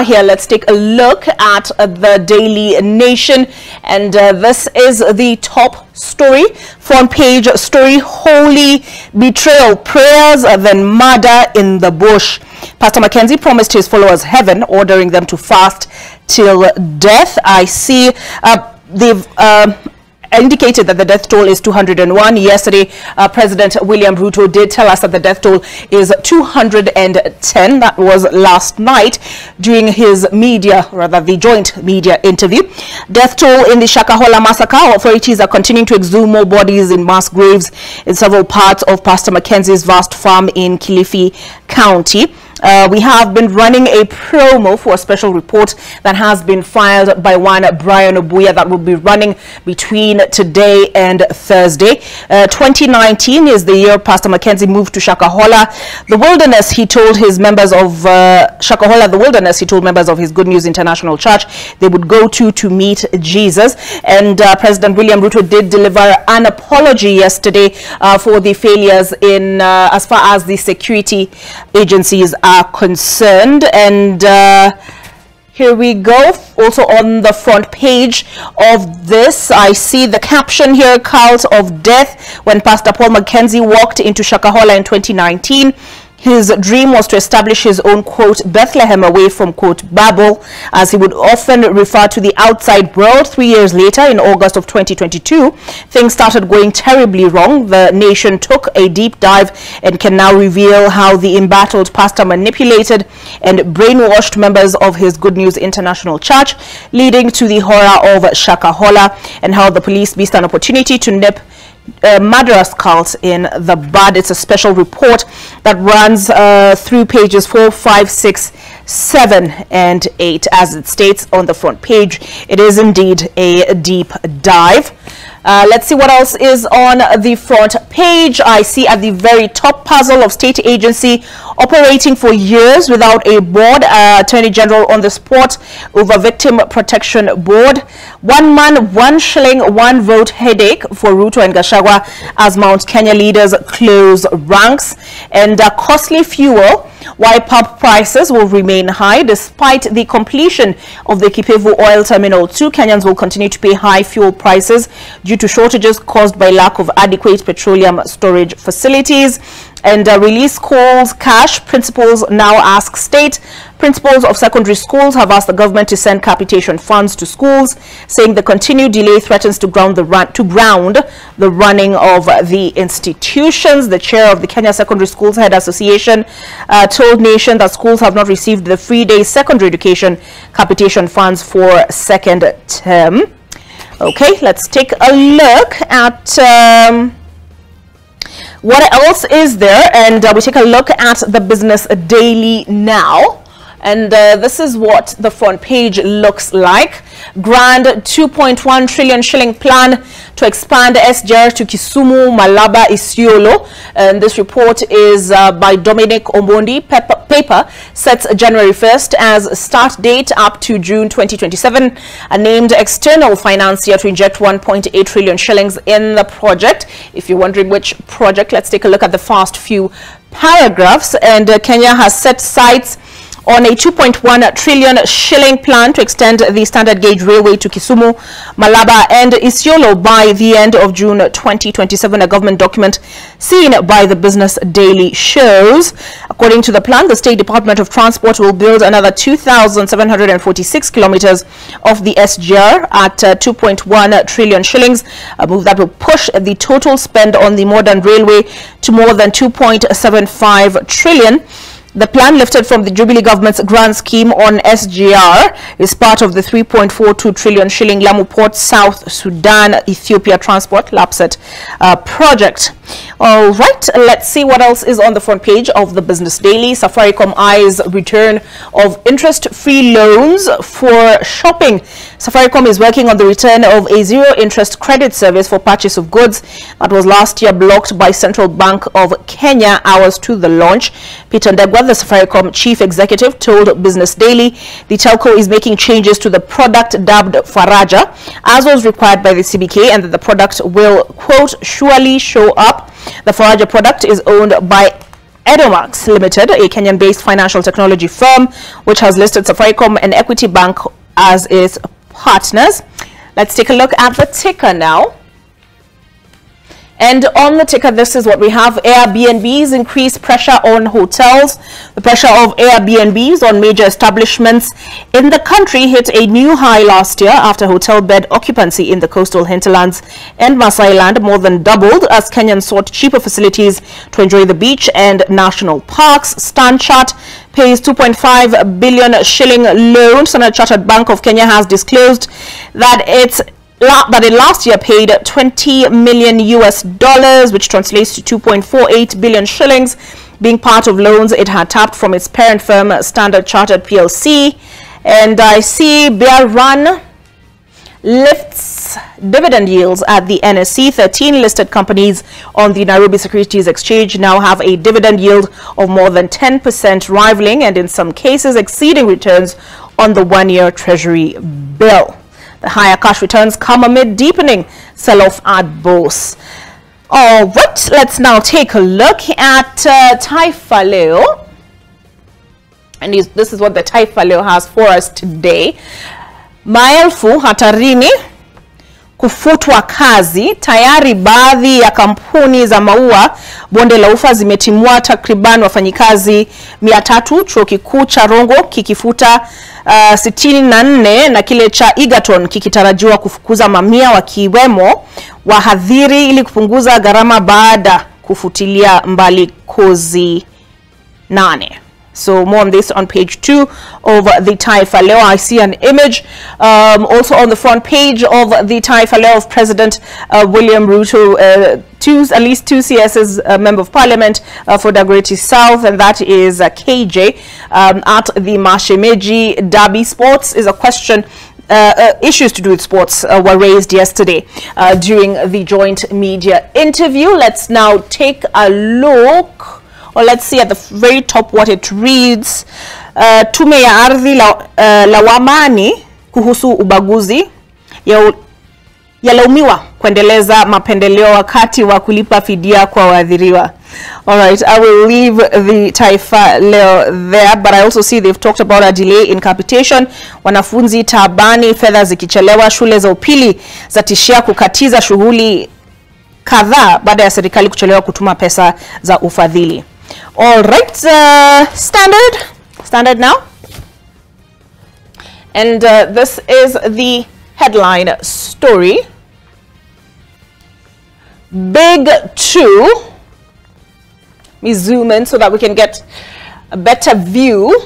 are here, let's take a look at the Daily Nation, and this is the top story, front page story: holy betrayal, prayers, then murder in the bush. Pastor Mackenzie promised his followers heaven, ordering them to fast till death. I see they've indicated that the death toll is 201. Yesterday, President William Ruto did tell us that the death toll is 210. That was last night during his the joint media interview. Death toll in the Shakahola massacre. Authorities are continuing to exhume more bodies in mass graves in several parts of Pastor Mackenzie's vast farm in Kilifi County. We have been running a promo for a special report that has been filed by one Brian Obuya that will be running between today and Thursday. 2019 is the year Pastor Mackenzie moved to Shakahola, the wilderness. He told his members of Shakahola, the wilderness, he told members of his Good News International Church they would go to meet Jesus. And President William Ruto did deliver an apology yesterday for the failures in as far as the security agencies are concerned. And here we go. Also on the front page of this, I see the caption here: cult of death. When Pastor Paul Mackenzie walked into Shakahola in 2019, his dream was to establish his own, quote, Bethlehem away from, quote, Babel, as he would often refer to the outside world. 3 years later, in August of 2022, things started going terribly wrong. The nation took a deep dive and can now reveal how the embattled pastor manipulated and brainwashed members of his Good News International Church, leading to the horror of Shakahola, and how the police missed an opportunity to nip murderous cult in the bud. It's a special report that runs through pages 4, 5, 6, 7, and 8. As it states on the front page, it is indeed a deep dive. Let's see what else is on the front page. I see at the very top: puzzle of state agency operating for years without a board. Attorney General on the spot over Victim Protection Board. 1 man, 1 shilling, 1 vote headache for Ruto and Gachagua as Mount Kenya leaders close ranks. And costly fuel, why pump prices will remain high despite the completion of the Kipevu Oil Terminal 2. Kenyans will continue to pay high fuel prices due to shortages caused by lack of adequate petroleum storage facilities. And release calls cash. Principals now ask state. Principals of secondary schools have asked the government to send capitation funds to schools, saying the continued delay threatens to ground the running of the institutions. The chair of the Kenya Secondary Schools Head Association told Nation that schools have not received the free day secondary education capitation funds for second term. Okay, let's take a look at what else is there, and we take a look at the Business Daily now. And this is what the front page looks like. Grand 2.1 trillion shilling plan to expand SGR to Kisumu, Malaba, Isiolo. And this report is by Dominic Omondi. Paper sets January 1st as start date up to June 2027. A named external financier to inject 1.8 trillion shillings in the project. If you're wondering which project, let's take a look at the first few paragraphs. And Kenya has set sights on a 2.1 trillion shilling plan to extend the standard gauge railway to Kisumu, Malaba and Isiolo by the end of June 2027, a government document seen by the Business Daily shows. According to the plan, the State Department of Transport will build another 2,746 kilometers of the SGR at 2.1 trillion shillings, a move that will push the total spend on the modern railway to more than 2.75 trillion. The plan, lifted from the Jubilee government's grant scheme on SGR, is part of the 3.42 trillion shilling Lamu Port South Sudan Ethiopia Transport LAPSET project. All right, let's see what else is on the front page of the Business Daily. Safaricom eyes return of interest-free loans for shopping. Safaricom is working on the return of a zero-interest credit service for purchase of goods that was last year blocked by Central Bank of Kenya hours to the launch. Peter Ndegwa, the Safaricom chief executive, told Business Daily the telco is making changes to the product dubbed Faraja, as was required by the CBK, and that the product will, quote, surely show up. The Faraja product is owned by Edomax Limited, a Kenyan-based financial technology firm, which has listed Safaricom and Equity Bank as its partners. Let's take a look at the ticker now. And on the ticker, this is what we have. Airbnbs increase pressure on hotels. The pressure of Airbnbs on major establishments in the country hit a new high last year after hotel bed occupancy in the coastal hinterlands and Masai Land more than doubled as Kenyans sought cheaper facilities to enjoy the beach and national parks. Standard Chartered pays 2.5 billion shilling loan. Standard Chartered Bank of Kenya has disclosed that it last year paid 20 million US dollars, which translates to 2.48 billion shillings, being part of loans it had tapped from its parent firm, Standard Chartered PLC. And I see Bear Run lifts dividend yields at the NSE. 13 listed companies on the Nairobi Securities Exchange now have a dividend yield of more than 10%, rivaling and in some cases exceeding returns on the one-year Treasury bill. The higher cash returns come amid deepening sell-off at bourse. All right, let's now take a look at Taifa Leo. And this is what the Taifa Leo has for us today. Maelfu hatarini kufutwa kazi. Tayari baadhi ya kampuni za maua bonde la ufa zimetimua takriban wafanyikazi 300, chuo kikuu cha Rongo kikifuta 64 na kile cha Egerton kikitarajiwa kufukuza mamia wakiwemo wahadhiri ili kupunguza gharama baada kufutilia mbali kozi 8. So more on this on page 2 of the Taifa Leo. I see an image also on the front page of the Taifa Leo of President William Ruto, at least two CS's Member of Parliament for Dagoretti South, and that is KJ at the Mashemeji Derby. Sports is a question. Issues to do with sports were raised yesterday during the joint media interview. Let's now take a look. Or let's see at the very top what it reads. Tume ya ardhi lawamani kuhusu ubaguzi yalaumiwa kuendeleza mapendeleo wakati wa kulipa fidia kwa waadhiriwa. All right, I will leave the Taifa Leo there, but I also see they've talked about a delay in capitation. Wanafunzi tabani, fedha zikichelewa, shule za upili zatishia kukatiza shughuli kadhaa baada ya serikali kuchelewa kutuma pesa za ufadhili. All right, standard now. And this is the headline story. Big 2. Let me zoom in so that we can get a better view.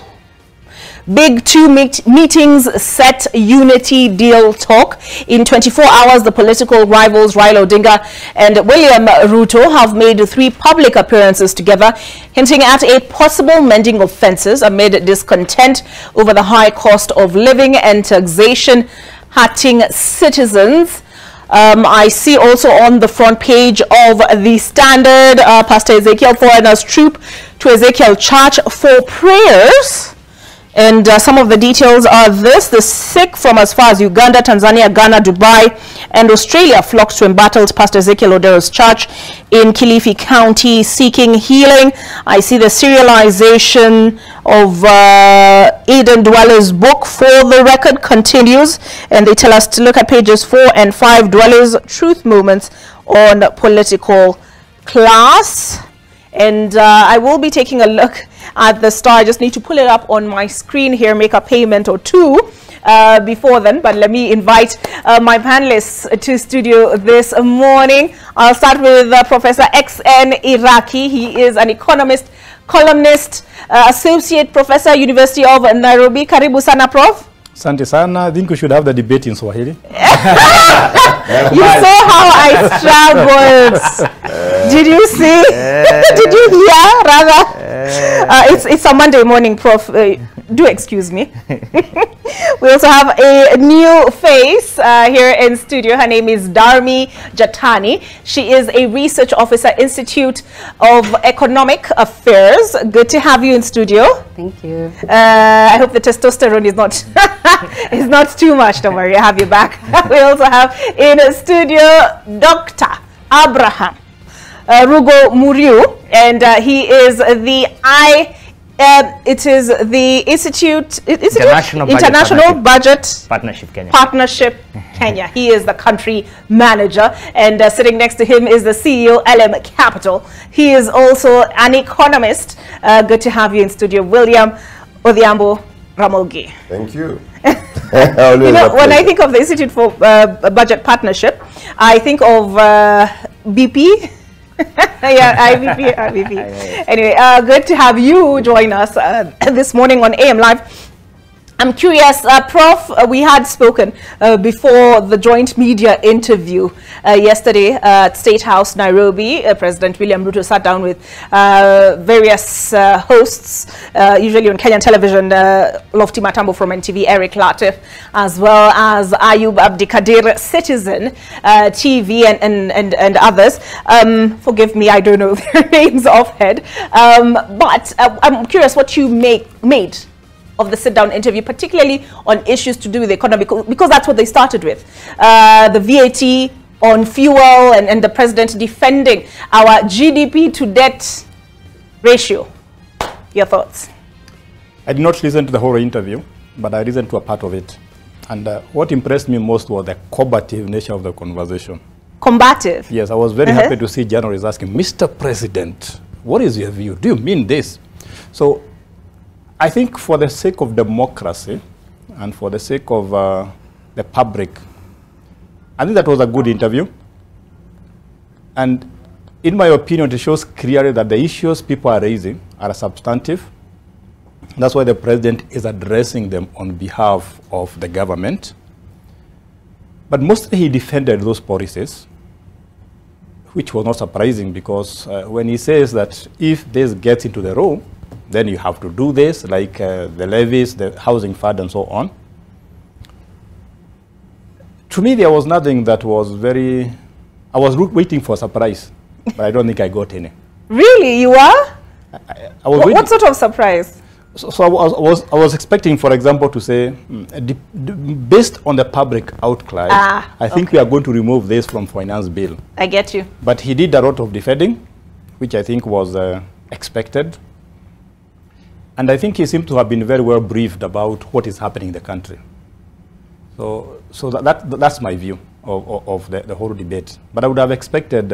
Big 2 meetings set unity deal talk. In 24 hours, the political rivals Raila Odinga and William Ruto have made 3 public appearances together, hinting at a possible mending of fences amid discontent over the high cost of living and taxation hurting citizens. I see also on the front page of the Standard, Pastor Ezekiel Foreigner's troop to Ezekiel Church for prayers. And some of the details are this: the sick from as far as Uganda, Tanzania, Ghana, Dubai, and Australia flocked to embattled Pastor Ezekiel Odero's church in Kilifi County seeking healing. I see the serialization of Eden Dweller's book, For the Record, continues, and they tell us to look at pages 4 and 5, Dweller's Truth Moments on Political Class. And I will be taking a look at the Star. I just need to pull it up on my screen here, make a payment or two before then. But let me invite my panelists to studio this morning. I'll start with Professor XN Iraki. He is an economist, columnist, associate professor, University of Nairobi. Karibu sana, Prof. Asante sana. I think we should have the debate in Swahili. You saw how I struggled. Did you see? Did you hear, rather? It's a Monday morning, Prof. Do excuse me. We also have a new face here in studio. Her name is Dharmi Jatani. She is a research officer, Institute of Economic Affairs. Good to have you in studio. Thank you. I hope the testosterone is not is not too much. Don't worry, I have you back. We also have in studio Dr. Abraham Rugo Muriu, and he is the it is the International Budget Partnership Kenya. He is the country manager, and sitting next to him is the CEO, LM Capital. He is also an economist. Good to have you in studio, William Odhiambo Ramogi. Thank you. You know, when I think of the Institute for Budget Partnership, I think of BP. Yeah, IVP. Anyway, good to have you join us this morning on AM Live. I'm curious, Prof, we had spoken before the joint media interview yesterday at State House, Nairobi. President William Ruto sat down with various hosts, usually on Kenyan television, Lofty Matambo from NTV, Eric Latif, as well as Ayub Abdikadir, Citizen TV, and others. Forgive me, I don't know their names offhand. But I'm curious what you made of the sit-down interview, particularly on issues to do with the economy, because that's what they started with. The VAT on fuel and the president defending our GDP to debt ratio. Your thoughts? I did not listen to the whole interview, but I listened to a part of it. And what impressed me most was the combative nature of the conversation. Combative? Yes, I was very happy to see journalists asking, Mr. President, what is your view? Do you mean this? So I think for the sake of democracy and for the sake of the public, I think that was a good interview. And in my opinion, it shows clearly that the issues people are raising are substantive. That's why the president is addressing them on behalf of the government. But mostly he defended those policies, which was not surprising because when he says that if this gets into the room, then you have to do this, like the levies, the housing fund, and so on. To me, there was nothing that was very... I was waiting for a surprise, but I don't think I got any. Really? You are? I was what sort of surprise? So I was expecting, for example, to say, based on the public outcry, I think we are going to remove this from finance bill. I get you. But he did a lot of defending, which I think was expected. And I think he seemed to have been very well briefed about what is happening in the country. So that's my view of the whole debate. But I would have expected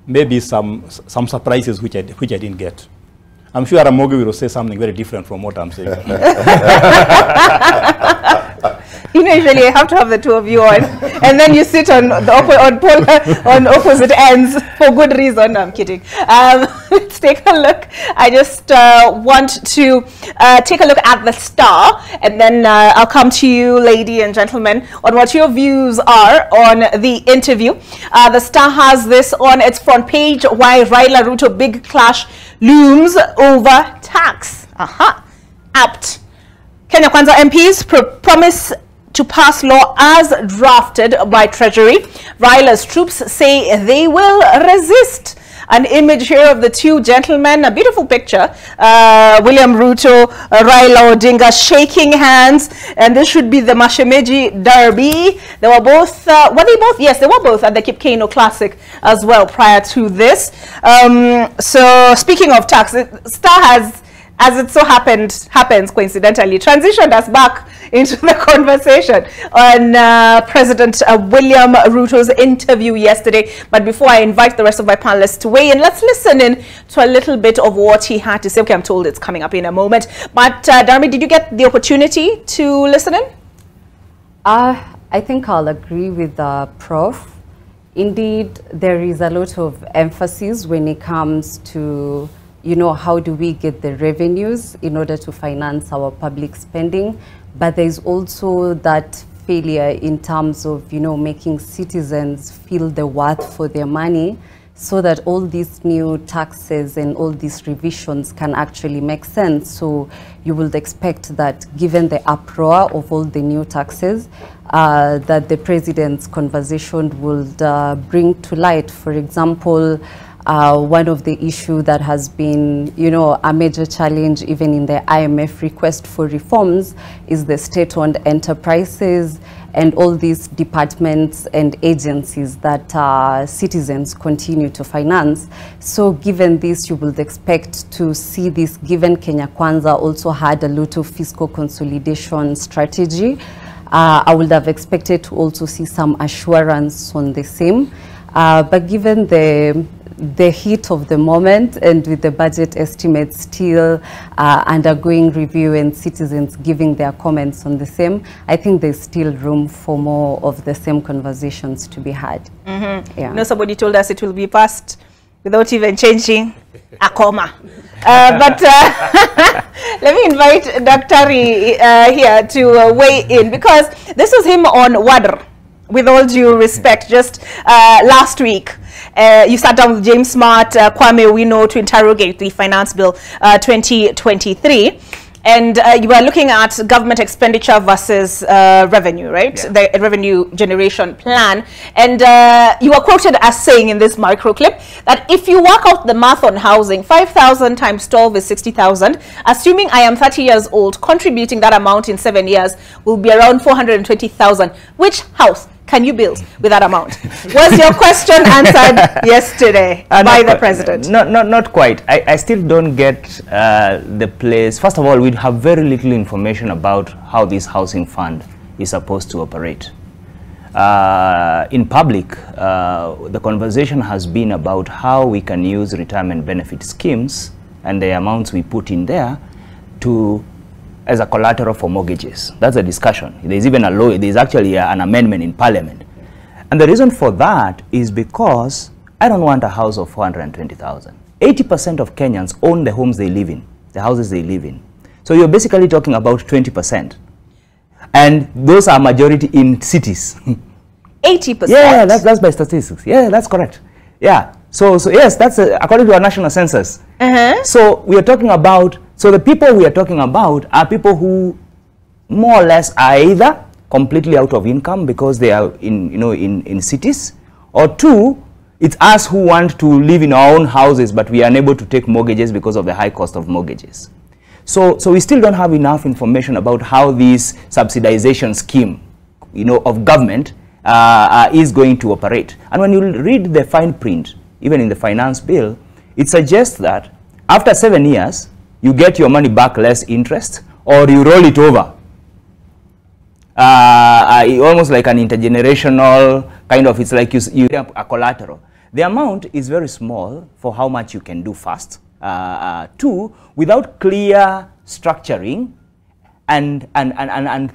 maybe some surprises which I didn't get. I'm sure Ramogi will say something very different from what I'm saying. You know, usually I have to have the two of you on, and then you sit on on opposite ends for good reason. No, I'm kidding. Let's take a look. I just want to take a look at the Star, and then I'll come to you, lady and gentlemen, on what your views are on the interview. The Star has this on its front page: why Raila Ruto big clash looms over tax. Apt. Kenya Kwanza MPs promise to pass law as drafted by Treasury. Raila's troops say they will resist. An image here of the two gentlemen, a beautiful picture. William Ruto, Raila Odinga shaking hands, and this should be the Mashemeji Derby. They were both, were they both? Yes, they were both at the Kipkeino Classic as well prior to this. So speaking of tax, Star has, as it so happens coincidentally, transitioned us back into the conversation on President William Ruto's interview yesterday. But before I invite the rest of my panelists to weigh in, let's listen in to a little bit of what he had to say. Okay, I'm told it's coming up in a moment. But Darmi, did you get the opportunity to listen in? I think I'll agree with Prof. Indeed, there is a lot of emphasis when it comes to, you know, how do we get the revenues in order to finance our public spending? But there is also that failure in terms of, you know, making citizens feel the worth for their money so that all these new taxes and all these revisions can actually make sense. So you would expect that given the uproar of all the new taxes, that the president's conversation would bring to light, for example, one of the issues that has been, you know, a major challenge even in the IMF request for reforms is the state-owned enterprises and all these departments and agencies that citizens continue to finance. So given this, you would expect to see this, given Kenya Kwanza also had a lot of fiscal consolidation strategy. I would have expected to also see some assurance on the same. But given the heat of the moment and with the budget estimates still undergoing review and citizens giving their comments on the same, I think there's still room for more of the same conversations to be had. Mm-hmm. Yeah. You know, somebody told us it will be passed without even changing a comma. But let me invite Dr. here to weigh in, because this is him on WADR, with all due respect, just last week. You sat down with James Smart, Kwame Wino, to interrogate the Finance Bill 2023. And you were looking at government expenditure versus revenue, right? Yeah. The revenue generation plan. And you were quoted as saying in this micro clip that if you work out the math on housing, 5,000 times 12 is 60,000. Assuming I am 30 years old, contributing that amount in 7 years will be around 420,000. Which house can you build with that amount? Was your question answered yesterday by the president? Not quite. I still don't get the place. First of all, we have very little information about how this housing fund is supposed to operate. In public, the conversation has been about how we can use retirement benefit schemes and the amounts we put in there to as a collateral for mortgages. That's a discussion. There's even a law, there's actually an amendment in Parliament. And the reason for that is because I don't want a house of 420,000. 80% of Kenyans own the homes they live in, the houses they live in. So you're basically talking about 20%. And those are majority in cities. 80%? Yeah, that's by statistics. Yeah, that's correct. Yeah. So yes, that's according to our national census. So we are talking about, so the people we are talking about are people who more or less are either completely out of income because they are in cities, or two, it's us who want to live in our own houses but we are unable to take mortgages because of the high cost of mortgages. So we still don't have enough information about how this subsidization scheme, of government is going to operate. And when you read the fine print, even in the finance bill, it suggests that after 7 years, you get your money back less interest, or you roll it over. Almost like an intergenerational kind of, it's like you have a collateral. The amount is very small for how much you can do fast. Two, without clear structuring, and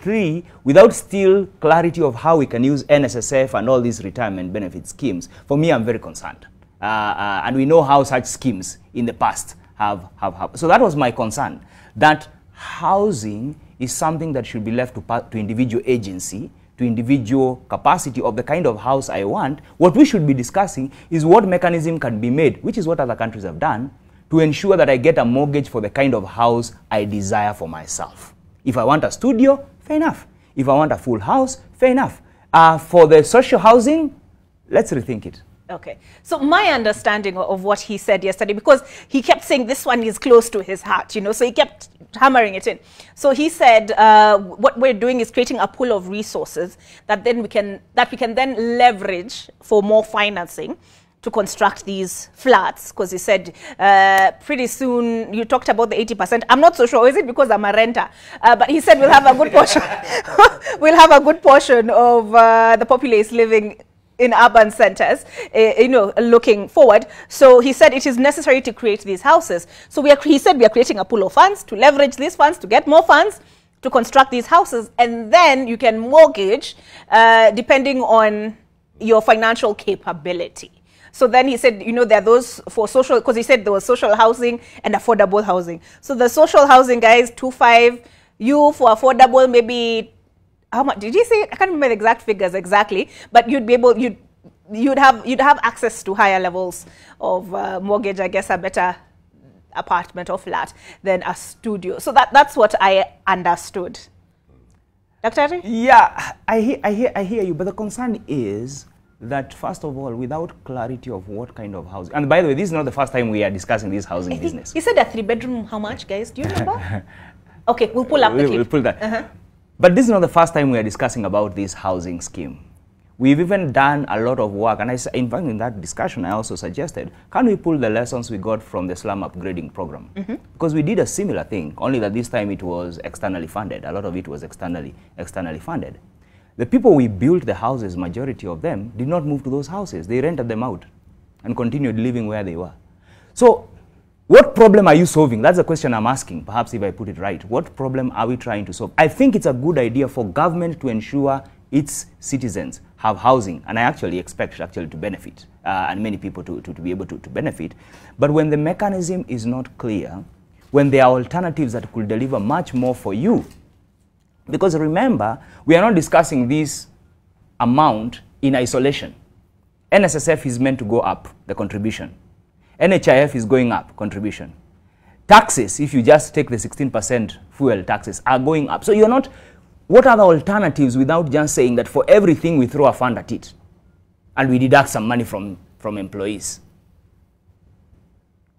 three, without still clarity of how we can use NSSF and all these retirement benefit schemes. For me, I'm very concerned. And we know how such schemes in the past have happened. So that was my concern, that housing is something that should be left to individual agency, to individual capacity of the kind of house I want. What we should be discussing is what mechanism can be made, which is what other countries have done, to ensure that I get a mortgage for the kind of house I desire for myself. If I want a studio, fair enough. If I want a full house, fair enough. For the social housing, let's rethink it. Okay. So my understanding of what he said yesterday, because he kept saying this one is close to his heart, so he kept hammering it in. So he said, what we're doing is creating a pool of resources that then we can then leverage for more financing to construct these flats, because he said pretty soon, you talked about the 80%. I'm not so sure, is it because I'm a renter? But he said we'll have a good portion. We'll have a good portion of the populace living in urban centers, looking forward. So he said it is necessary to create these houses. So he said we are creating a pool of funds to leverage these funds, to get more funds, to construct these houses, and then you can mortgage depending on your financial capability. So then he said, there are those for social, because he said there was social housing and affordable housing. So the social housing, guys, 2.5, you for affordable, maybe, how much did he say? I can't remember the exact figures exactly, but you'd be able, you'd have access to higher levels of mortgage, I guess, a better apartment or flat than a studio. So that's what I understood. Dr. Ari? Yeah, I hear you, but the concern is that, first of all, without clarity of what kind of housing, and by the way, this is not the first time we are discussing this housing business. You said a 3-bedroom, how much, guys? Do you remember? Okay, we'll pull up the clip. We'll pull that. But this is not the first time we are discussing about this housing scheme. We've even done a lot of work, and in fact, in that discussion, I also suggested, can we pull the lessons we got from the slum upgrading program? Because we did a similar thing, only that this time it was externally funded. A lot of it was externally funded. The people we built the houses, majority of them, did not move to those houses. They rented them out and continued living where they were. So, what problem are you solving? That's the question I'm asking, perhaps if I put it right. What problem are we trying to solve? I think it's a good idea for government to ensure its citizens have housing, and I actually expect to benefit, and many people to be able to benefit. But when the mechanism is not clear, when there are alternatives that could deliver much more for you, because remember, we are not discussing this amount in isolation. NSSF is meant to go up, the contribution. NHIF is going up, contribution. Taxes, if you just take the 16% fuel taxes, are going up. So you're not, what are the alternatives without just saying that for everything we throw a fund at it and we deduct some money from employees?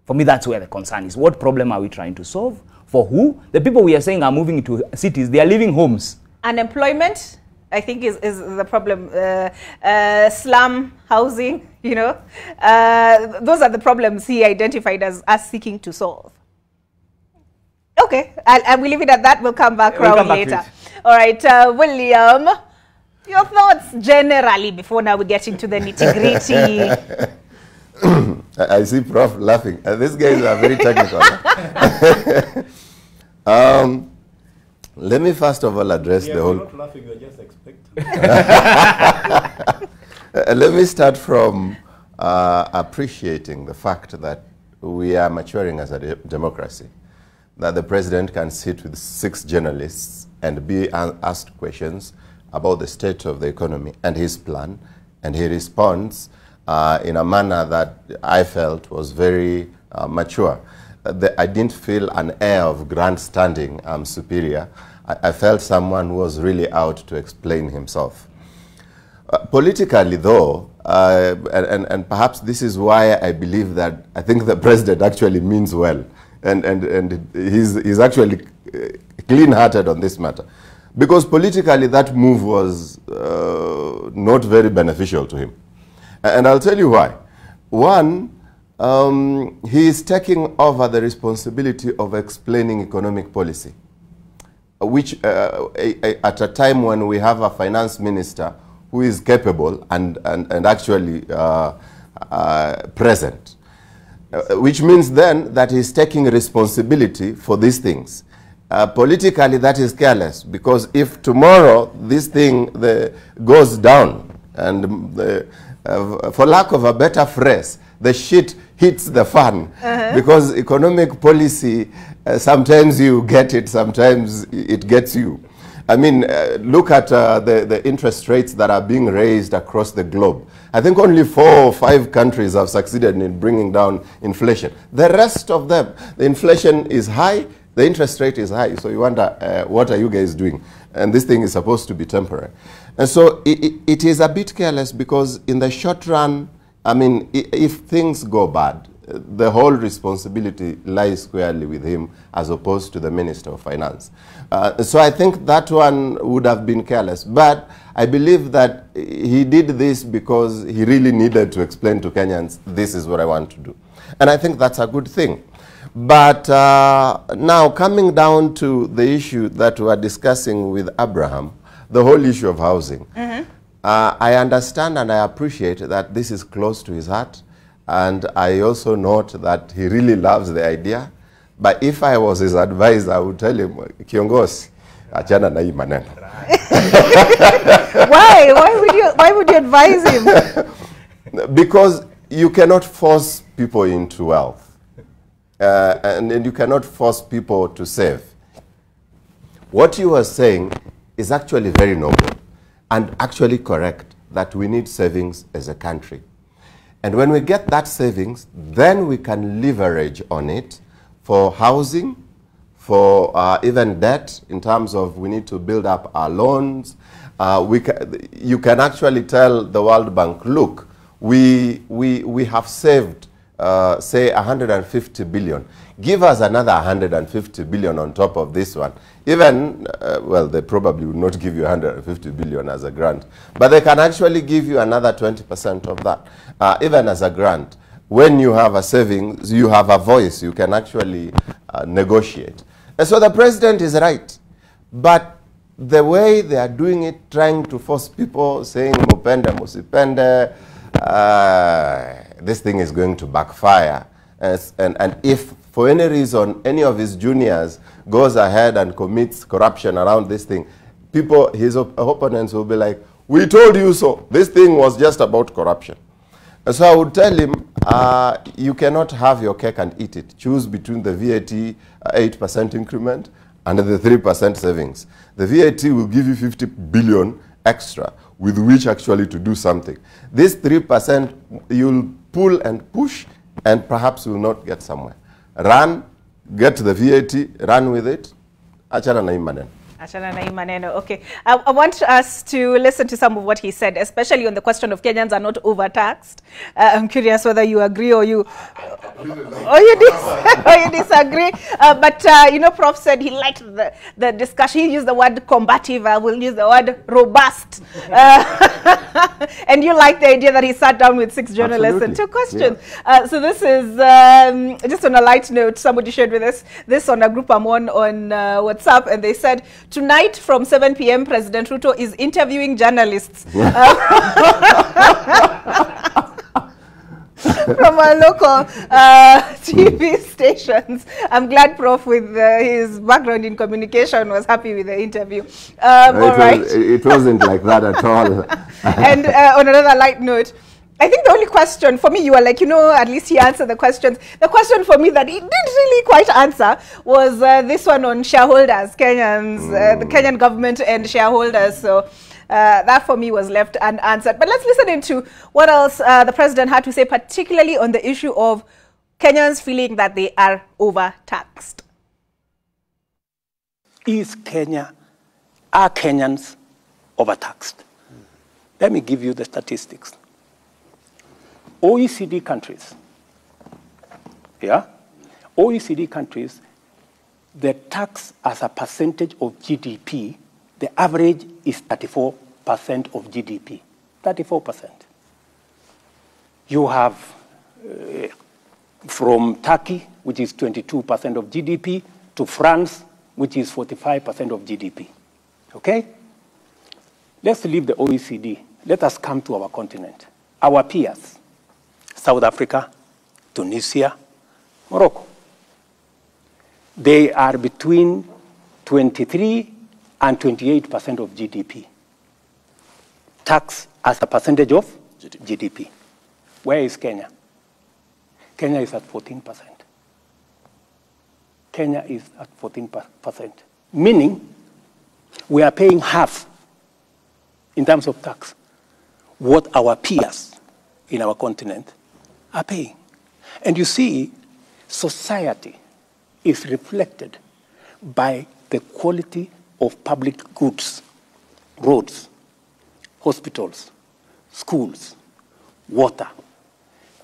For me, that's where the concern is. What problem are we trying to solve? For who? The people we are saying are moving into cities, they are leaving homes. Unemployment, I think, is the problem. Slum housing, you know. Those are the problems he identified as us seeking to solve. Okay, I will leave it at that. We'll come back around later. All right, William, your thoughts generally before now we get into the nitty-gritty. I see Prof laughing. These guys are very technical. Let me first of all address the whole... Not laughing, you're just expecting. Let me start from appreciating the fact that we are maturing as a democracy. That the president can sit with 6 journalists and be asked questions about the state of the economy and his plan, and he responds in a manner that I felt was very mature. I didn't feel an air of grandstanding, I'm superior. I felt someone who was really out to explain himself. Politically, though, and perhaps this is why I believe that I think the president actually means well, and he's actually clean-hearted on this matter. Because politically, that move was not very beneficial to him. And I'll tell you why. One, he is taking over the responsibility of explaining economic policy, which at a time when we have a finance minister who is capable and actually present, which means then that he's taking responsibility for these things. Politically, that is careless, because if tomorrow this thing goes down, and for lack of a better phrase, the shit hits the fan, because economic policy, sometimes you get it, sometimes it gets you. I mean, look at the interest rates that are being raised across the globe. I think only 4 or 5 countries have succeeded in bringing down inflation. The rest of them, the inflation is high, the interest rate is high. So you wonder, what are you guys doing? And this thing is supposed to be temporary. And so it is a bit careless, because in the short run, I mean, if things go bad, the whole responsibility lies squarely with him as opposed to the Minister of Finance. So I think that one would have been careless. But I believe that he did this because he really needed to explain to Kenyans, this is what I want to do. And I think that's a good thing. But now coming down to the issue that we are discussing with Abraham, the whole issue of housing. I understand and I appreciate that this is close to his heart. And I also note that he really loves the idea. But if I was his advisor, I would tell him, Kiongozi, achana na hii maneno. Why? Why would you advise him? Because you cannot force people into wealth. And you cannot force people to save. What you are saying is actually very noble and actually correct, that we need savings as a country. And when we get that savings, then we can leverage on it for housing, for even debt, in terms of we need to build up our loans. You can actually tell the World Bank, look, we have saved, say, 150 billion. Give us another 150 billion on top of this one. Even, well, they probably would not give you 150 billion as a grant, but they can actually give you another 20% of that, even as a grant. When you have a savings, you have a voice, you can actually negotiate. And so the president is right, but the way they are doing it, trying to force people, saying, Mupende, Musipende, this thing is going to backfire. And if, for any reason, any of his juniors goes ahead and commits corruption around this thing, people, his opponents will be like, we told you so. This thing was just about corruption. And so I would tell him, you cannot have your cake and eat it. Choose between the VAT 8% increment and the 3% savings. The VAT will give you 50 billion extra with which actually to do something. This 3% you'll pull and push and perhaps will not get somewhere. Run, get the VAT, run with it. Achana na imanen. Okay, I want us to listen to some of what he said, especially on the question of Kenyans are not overtaxed. I'm curious whether you agree or you disagree. But you know, Prof said he liked the discussion. He used the word combative. I will use the word robust. And you like the idea that he sat down with 6 journalists and 2 questions. Yeah. So this is just on a light note. Somebody shared with us this on a group I'm on WhatsApp, and they said, tonight from 7 p.m. President Ruto is interviewing journalists from our local TV stations. I'm glad Prof, with his background in communication, was happy with the interview. It wasn't like that at all. And on another light note, I think the only question for me, you were like, you know, at least he answered the questions. The question for me that he didn't really quite answer was this one on shareholders, Kenyans, the Kenyan government and shareholders. So that for me was left unanswered. But let's listen into what else the president had to say, particularly on the issue of Kenyans feeling that they are overtaxed. Are Kenyans overtaxed? Let me give you the statistics. OECD countries, OECD countries, the tax as a percentage of GDP, the average is 34% of GDP, 34%. You have from Turkey, which is 22% of GDP, to France, which is 45% of GDP, okay? Let's leave the OECD. Let us come to our continent. Our peers. South Africa, Tunisia, Morocco. They are between 23 and 28% of GDP. Tax as a percentage of GDP. Where is Kenya? Kenya is at 14%. Kenya is at 14%. Meaning, we are paying half in terms of tax what our peers in our continent are paying. And you see, society is reflected by the quality of public goods, roads, hospitals, schools, water.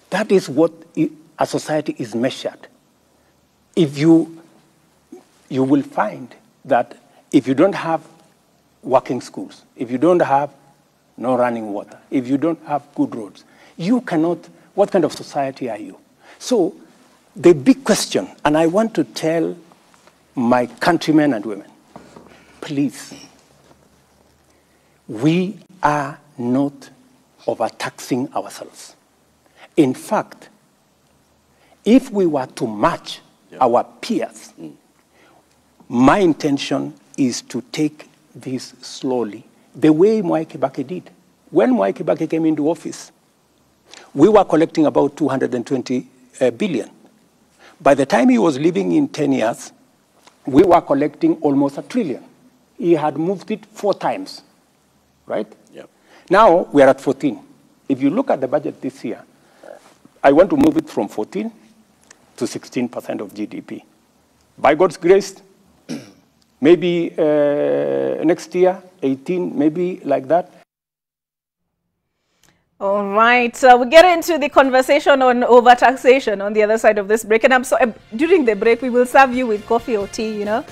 That is what a society is measured. If you will find that if you don't have working schools, if you don't have no running water, if you don't have good roads, you cannot. What kind of society are you? So the big question, and I want to tell my countrymen and women, please, we are not overtaxing ourselves. In fact, if we were to match our peers, my intention is to take this slowly, the way Mwai Kibaki did. When Mwai Kibaki came into office, we were collecting about 220 billion. By the time he was leaving in 10 years, we were collecting almost 1 trillion. He had moved it 4 times, right? Yep. Now we are at 14. If you look at the budget this year, I want to move it from 14 to 16% of GDP. By God's grace, maybe next year, 18, maybe like that. All right, we'll get into the conversation on overtaxation on the other side of this break. And I'm sorry, during the break, we will serve you with coffee or tea, you know,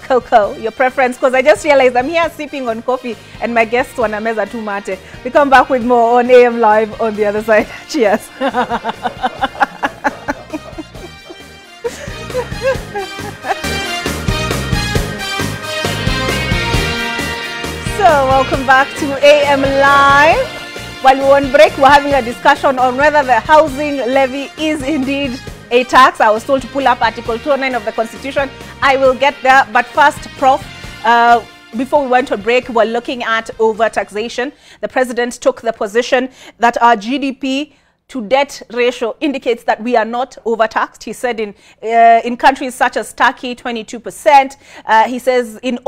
cocoa, your preference. Because I just realized I'm here sipping on coffee and my guests want a meza tu mate. We come back with more on AM Live on the other side. Cheers. So, welcome back to AM Live. While we're on break, we're having a discussion on whether the housing levy is indeed a tax. I was told to pull up Article 209 of the Constitution. I will get there. But first, Prof, before we went on break, we're looking at overtaxation. The president took the position that our GDP to debt ratio indicates that we are not overtaxed. He said in countries such as Turkey, 22%. He says in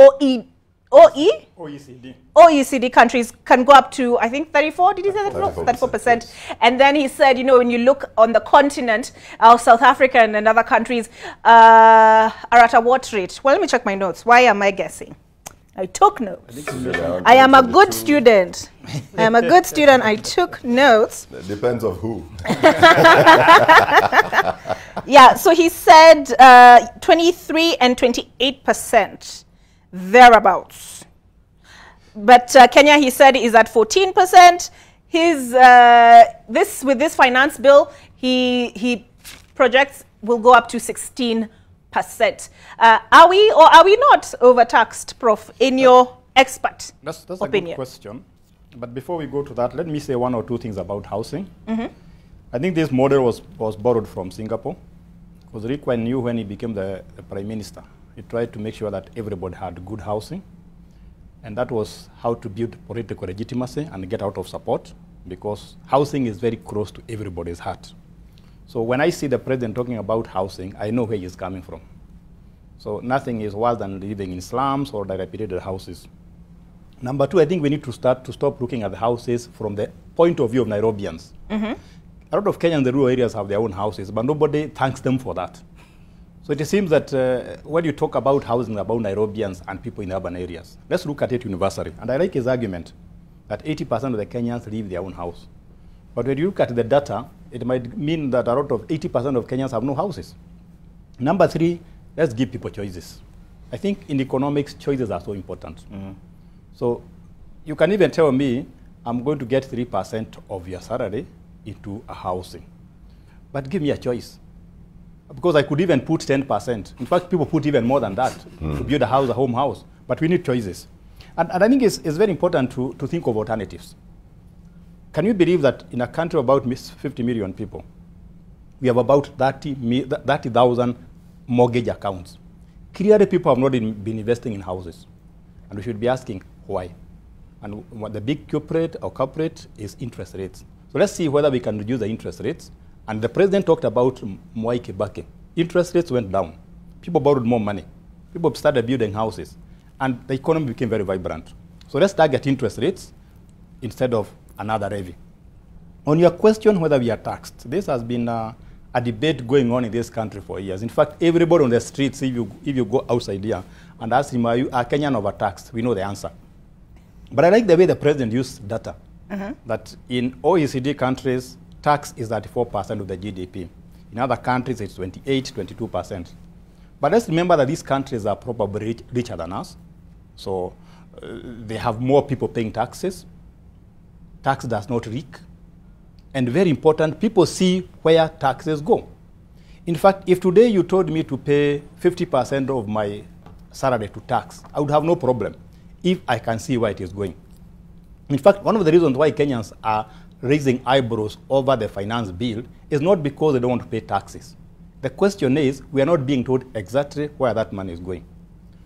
OECD countries can go up to, I think, 34, did he say that? 34%. Yes. And then he said, you know, when you look on the continent, South Africa and other countries are at a what rate? Well, let me check my notes. Why am I guessing? I took notes. I am a good student. I am a good student. I took notes. It depends on who. Yeah, so he said 23 and 28%. Thereabouts. But Kenya, he said, is at 14%. His with this finance bill, he projects will go up to 16%. Are we or are we not overtaxed, Prof, in your expert that's opinion? A good question. But before we go to that, let me say one or two things about housing. I think this model was borrowed from Singapore, because Lee Kuan Yew, when he became the prime minister, he tried to make sure that everybody had good housing. And that was how to build political legitimacy and get out of support, because housing is very close to everybody's heart. So when I see the president talking about housing, I know where he's coming from. So nothing is worse than living in slums or dilapidated houses. Number two, I think we need to stop looking at the houses from the point of view of Nairobians. A lot of Kenyans in the rural areas have their own houses, but nobody thanks them for that. So it seems that when you talk about housing, about Nairobians and people in urban areas, let's look at it universally. And I like his argument that 80% of the Kenyans live in their own house. But when you look at the data, it might mean that a lot of 80% of Kenyans have no houses. Number three, let's give people choices. I think in economics, choices are so important. So you can even tell me, I'm going to get 3% of your salary into a housing. But give me a choice. Because I could even put 10%. In fact, people put even more than that to build a house, a home house. But we need choices. And I think it's very important to think of alternatives. Can you believe that in a country of about 50 million people, we have about 30,000 mortgage accounts? Clearly, people have not been investing in houses. And we should be asking why. And what the big corporate is interest rates. So let's see whether we can reduce the interest rates. And the president talked about Mwai Kibaki. Interest rates went down. People borrowed more money. People started building houses. And the economy became very vibrant. So let's target interest rates instead of another levy. On your question whether we are taxed, this has been a debate going on in this country for years. In fact, everybody on the streets, if you go outside here and ask him, are Kenyan overtaxed? We know the answer. But I like the way the president used data. That in OECD countries, tax is 34% of the GDP. In other countries, it's 28, 22%. But let's remember that these countries are probably richer than us. So they have more people paying taxes. Tax does not leak. And very important, people see where taxes go. In fact, if today you told me to pay 50% of my salary to tax, I would have no problem if I can see where it is going. In fact, one of the reasons why Kenyans are raising eyebrows over the finance bill is not because they don't want to pay taxes. The question is, we are not being told exactly where that money is going.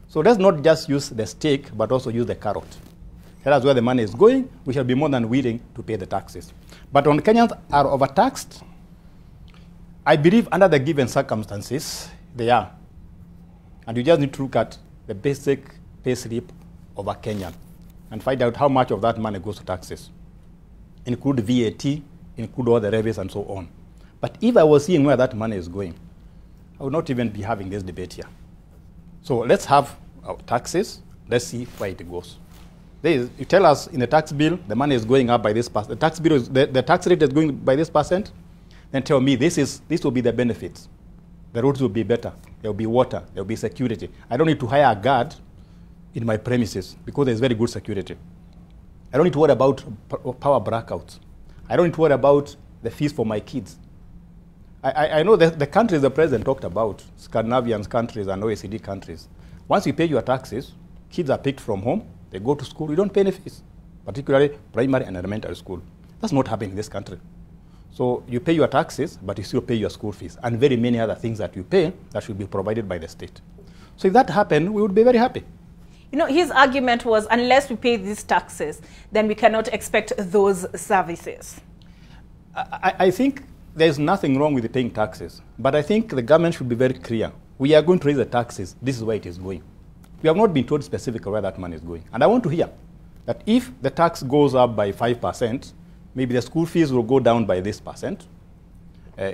So let's not just use the stick, but also use the carrot. Tell us where the money is going. We shall be more than willing to pay the taxes. But when Kenyans are overtaxed, I believe under the given circumstances, they are. And you just need to look at the basic pay slip of a Kenyan and find out how much of that money goes to taxes. Include VAT, include all the levies and so on. But if I was seeing where that money is going, I would not even be having this debate here. So let's have taxes. Let's see where it goes. You tell us in the tax bill, the money is going up by this percent. The tax rate is going by this percent. Then tell me this will be the benefits. The roads will be better. There will be water. There will be security. I don't need to hire a guard in my premises because there's very good security. I don't need to worry about power blackouts. I don't need to worry about the fees for my kids. I know that the countries the president talked about, Scandinavian countries and OECD countries, once you pay your taxes, kids are picked from home, they go to school, you don't pay any fees, particularly primary and elementary school. That's not happening in this country. So you pay your taxes, but you still pay your school fees and very many other things that you pay that should be provided by the state. So if that happened, we would be very happy. You know, his argument was unless we pay these taxes, then we cannot expect those services. I think there's nothing wrong with paying taxes, but I think the government should be very clear. We are going to raise the taxes. This is where it is going. We have not been told specifically where that money is going. And I want to hear that if the tax goes up by 5%, maybe the school fees will go down by this percent.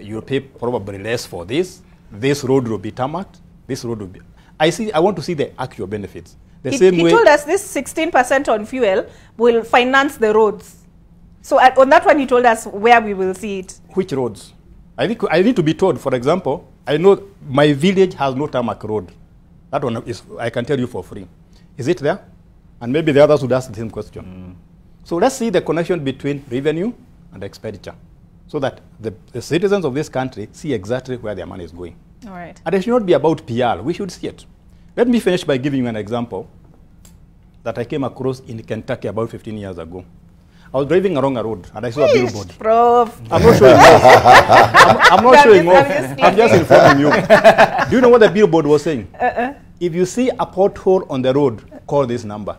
You'll pay probably less for this. This road will be tarmacked. This road will be... I want to see the actual benefits. He told us this 16% on fuel will finance the roads. So on that one, he told us where we will see it. Which roads? I think I need to be told. For example, I know my village has no tarmac road. That one is, I can tell you for free. Is it there? And maybe the others would ask the same question. So let's see the connection between revenue and expenditure so that the citizens of this country see exactly where their money is going. All right. And it should not be about PR. We should see it. Let me finish by giving you an example that I came across in Kentucky about 15 years ago. I was driving along a road and I saw a billboard. Prof. I'm not showing off. I'm not showing off. I'm just informing you. Do you know what the billboard was saying? If you see a pothole on the road, call this number.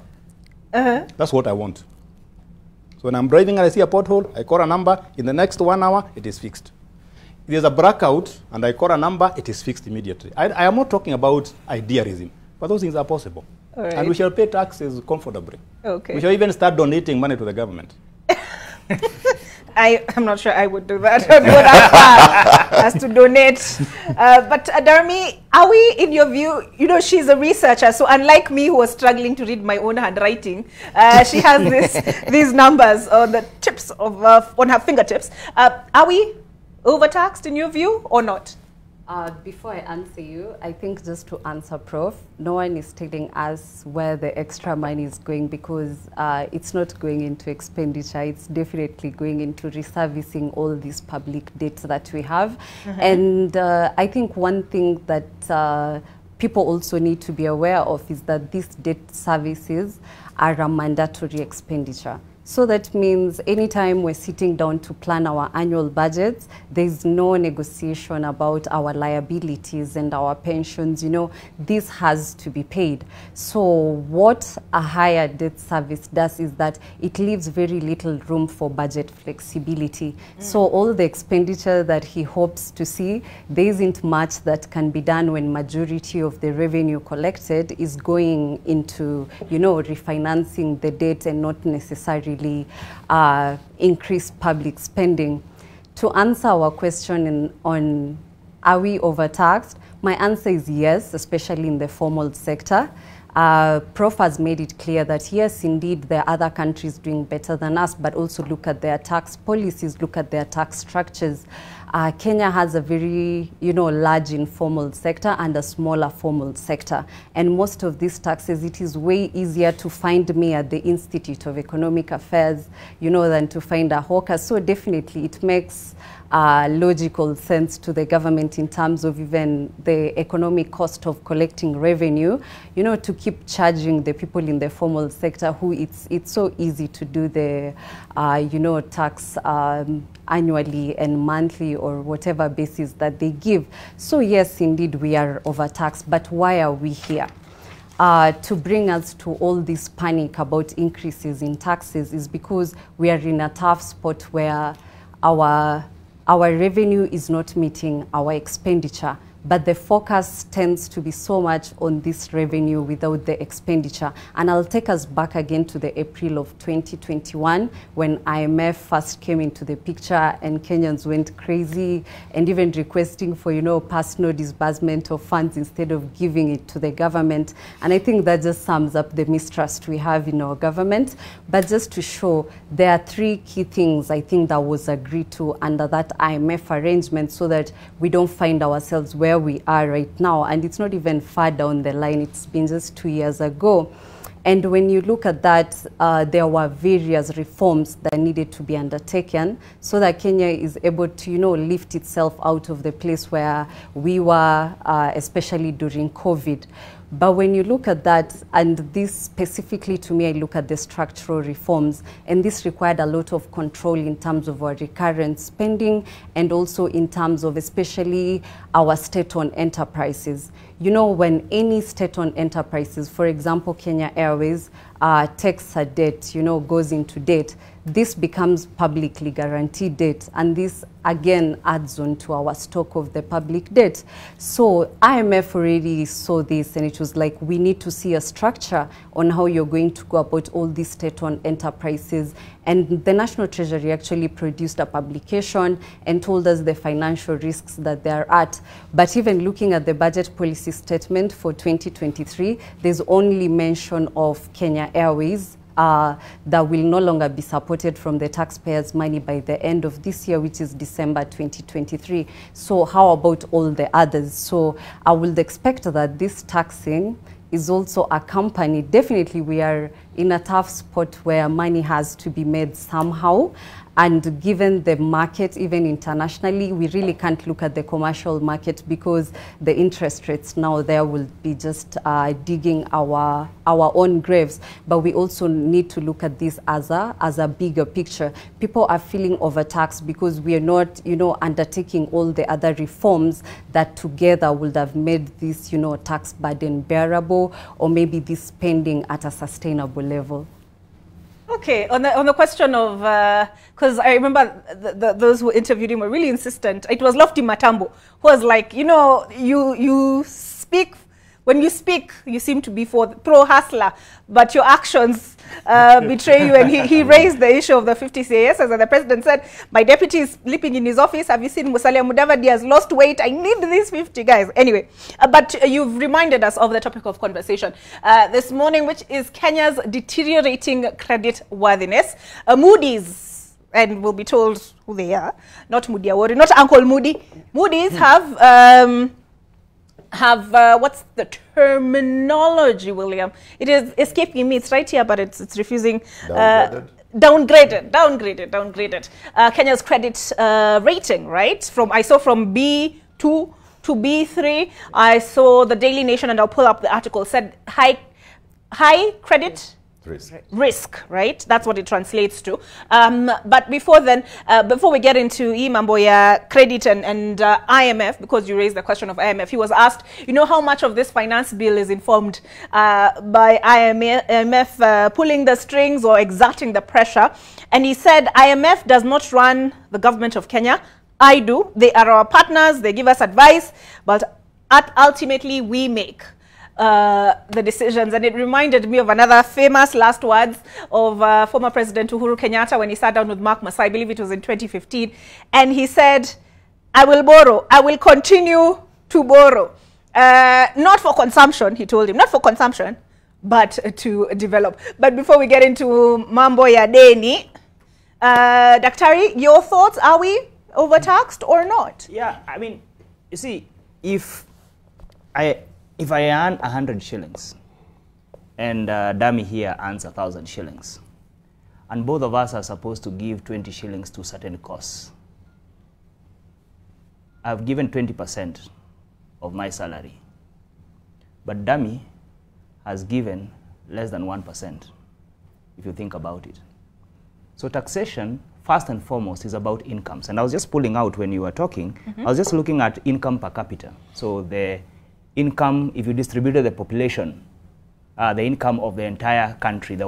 That's what I want. So when I'm driving and I see a pothole, I call a number. In the next 1 hour, it is fixed. If there's a blackout and I call a number, it is fixed immediately. I am not talking about idealism, but those things are possible. Right. And we shall pay taxes comfortably. Okay. We shall even start donating money to the government. I'm not sure I would do that. I would go that far as to donate. But Darmi, are we, in your view, you know, she's a researcher, so unlike me who was struggling to read my own handwriting, she has these numbers on the tips of, on her fingertips. Are we overtaxed in your view or not? Before I answer you, I think just to answer Prof, no one is telling us where the extra money is going because it's not going into expenditure. It's definitely going into reservicing all these public debts that we have. And I think one thing that people also need to be aware of is that these debt services are a mandatory expenditure. So that means anytime we're sitting down to plan our annual budgets, there's no negotiation about our liabilities and our pensions. You know, this has to be paid. So what a higher debt service does is that it leaves very little room for budget flexibility. So all the expenditure that he hopes to see, there isn't much that can be done when majority of the revenue collected is going into, you know, refinancing the debt and not necessarily increase public spending. To answer our question on are we overtaxed, my answer is yes, especially in the formal sector. Prof has made it clear that yes, indeed, there are other countries doing better than us, but also look at their tax policies, look at their tax structures. Kenya has a very, you know, large informal sector and a smaller formal sector. And most of these taxes, it is way easier to find me at the Institute of Economic Affairs, you know, than to find a hawker. So definitely it makes logical sense to the government in terms of even the economic cost of collecting revenue, you know, to keep charging the people in the formal sector who it's so easy to do the, you know, tax annually and monthly or whatever basis that they give. So yes, indeed, we are overtaxed, but why are we here? To bring us to all this panic about increases in taxes is because we are in a tough spot where our revenue is not meeting our expenditure. but the focus tends to be so much on this revenue without the expenditure. And I'll take us back again to the April of 2021 when IMF first came into the picture and Kenyans went crazy and even requesting for, you know, personal disbursement of funds instead of giving it to the government. And I think that just sums up the mistrust we have in our government. But just to show, there are three key things I think that was agreed to under that IMF arrangement so that we don't find ourselves where we are right now. And it's not even far down the line. It's been just 2 years ago. And when you look at that, there were various reforms that needed to be undertaken so that Kenya is able to, you know, lift itself out of the place where we were, especially during COVID. But when you look at that, and this specifically to me, I look at the structural reforms, and this required a lot of control in terms of our recurrent spending and also in terms of especially our state-owned enterprises. You know, when any state-owned enterprises, for example, Kenya Airways, takes a debt, you know, goes into debt, this becomes publicly guaranteed debt, and this again adds on to our stock of the public debt. So IMF already saw this, and it was like, we need to see a structure on how you're going to go about all these state-owned enterprises. And the National Treasury actually produced a publication and told us the financial risks that they're at. But even looking at the budget policy statement for 2023, there's only mention of Kenya Airways, that will no longer be supported from the taxpayers' money by the end of this year, which is December 2023. So how about all the others? So I would expect that this taxing is also accompanied. Definitely we are in a tough spot where money has to be made somehow. And given the market, even internationally, we really can't look at the commercial market because the interest rates now there will be just digging our own graves. But we also need to look at this as a bigger picture. People are feeling overtaxed because we are not, you know, undertaking all the other reforms that together would have made this, you know, tax burden bearable, or maybe this spending at a sustainable level. Okay, on the question of, because I remember those who interviewed him were really insistent. It was Lofty Matambo who was like, you know, you speak, when you speak, you seem to be for pro-hustler, but your actions betray you. And he raised the issue of the 50 CAS, and the president said, my deputy is sleeping in his office. Have you seen Musalia Mudavadi has lost weight? I need these 50 guys. Anyway, but you've reminded us of the topic of conversation this morning, which is Kenya's deteriorating credit worthiness. Moody's, and we'll be told who they are, not Moody Awori, not Uncle Moody. Moody's have what's the terminology, William? It is escaping me. It's right here, but it's refusing. Downgraded. Kenya's credit rating, right? I saw from B2 to B3. I saw the Daily Nation, and I'll pull up the article, said high credit risk, right? That's what it translates to. But before then, before we get into Mamboya credit and IMF, because you raised the question of IMF, he was asked, you know, how much of this finance bill is informed by IMF pulling the strings or exerting the pressure? And he said, IMF does not run the government of Kenya. I do. They are our partners. They give us advice, but ultimately we make the decisions. And it reminded me of another famous last words of former President Uhuru Kenyatta when he sat down with Mark Masai. I believe it was in 2015. And he said, I will borrow. I will continue to borrow. Not for consumption, he told him. Not for consumption, but to develop. But before we get into Mambo ya Deni, Daktari, your thoughts? Are we overtaxed or not? Yeah, I mean, you see, if I earn 100 shillings and Dami here earns 1,000 shillings, and both of us are supposed to give 20 shillings to certain costs, I've given 20% of my salary, but Dami has given less than 1%, if you think about it. So taxation, first and foremost, is about incomes. And I was just pulling out when you were talking, I was just looking at income per capita. So the income, if you distributed the population, the income of the entire country, the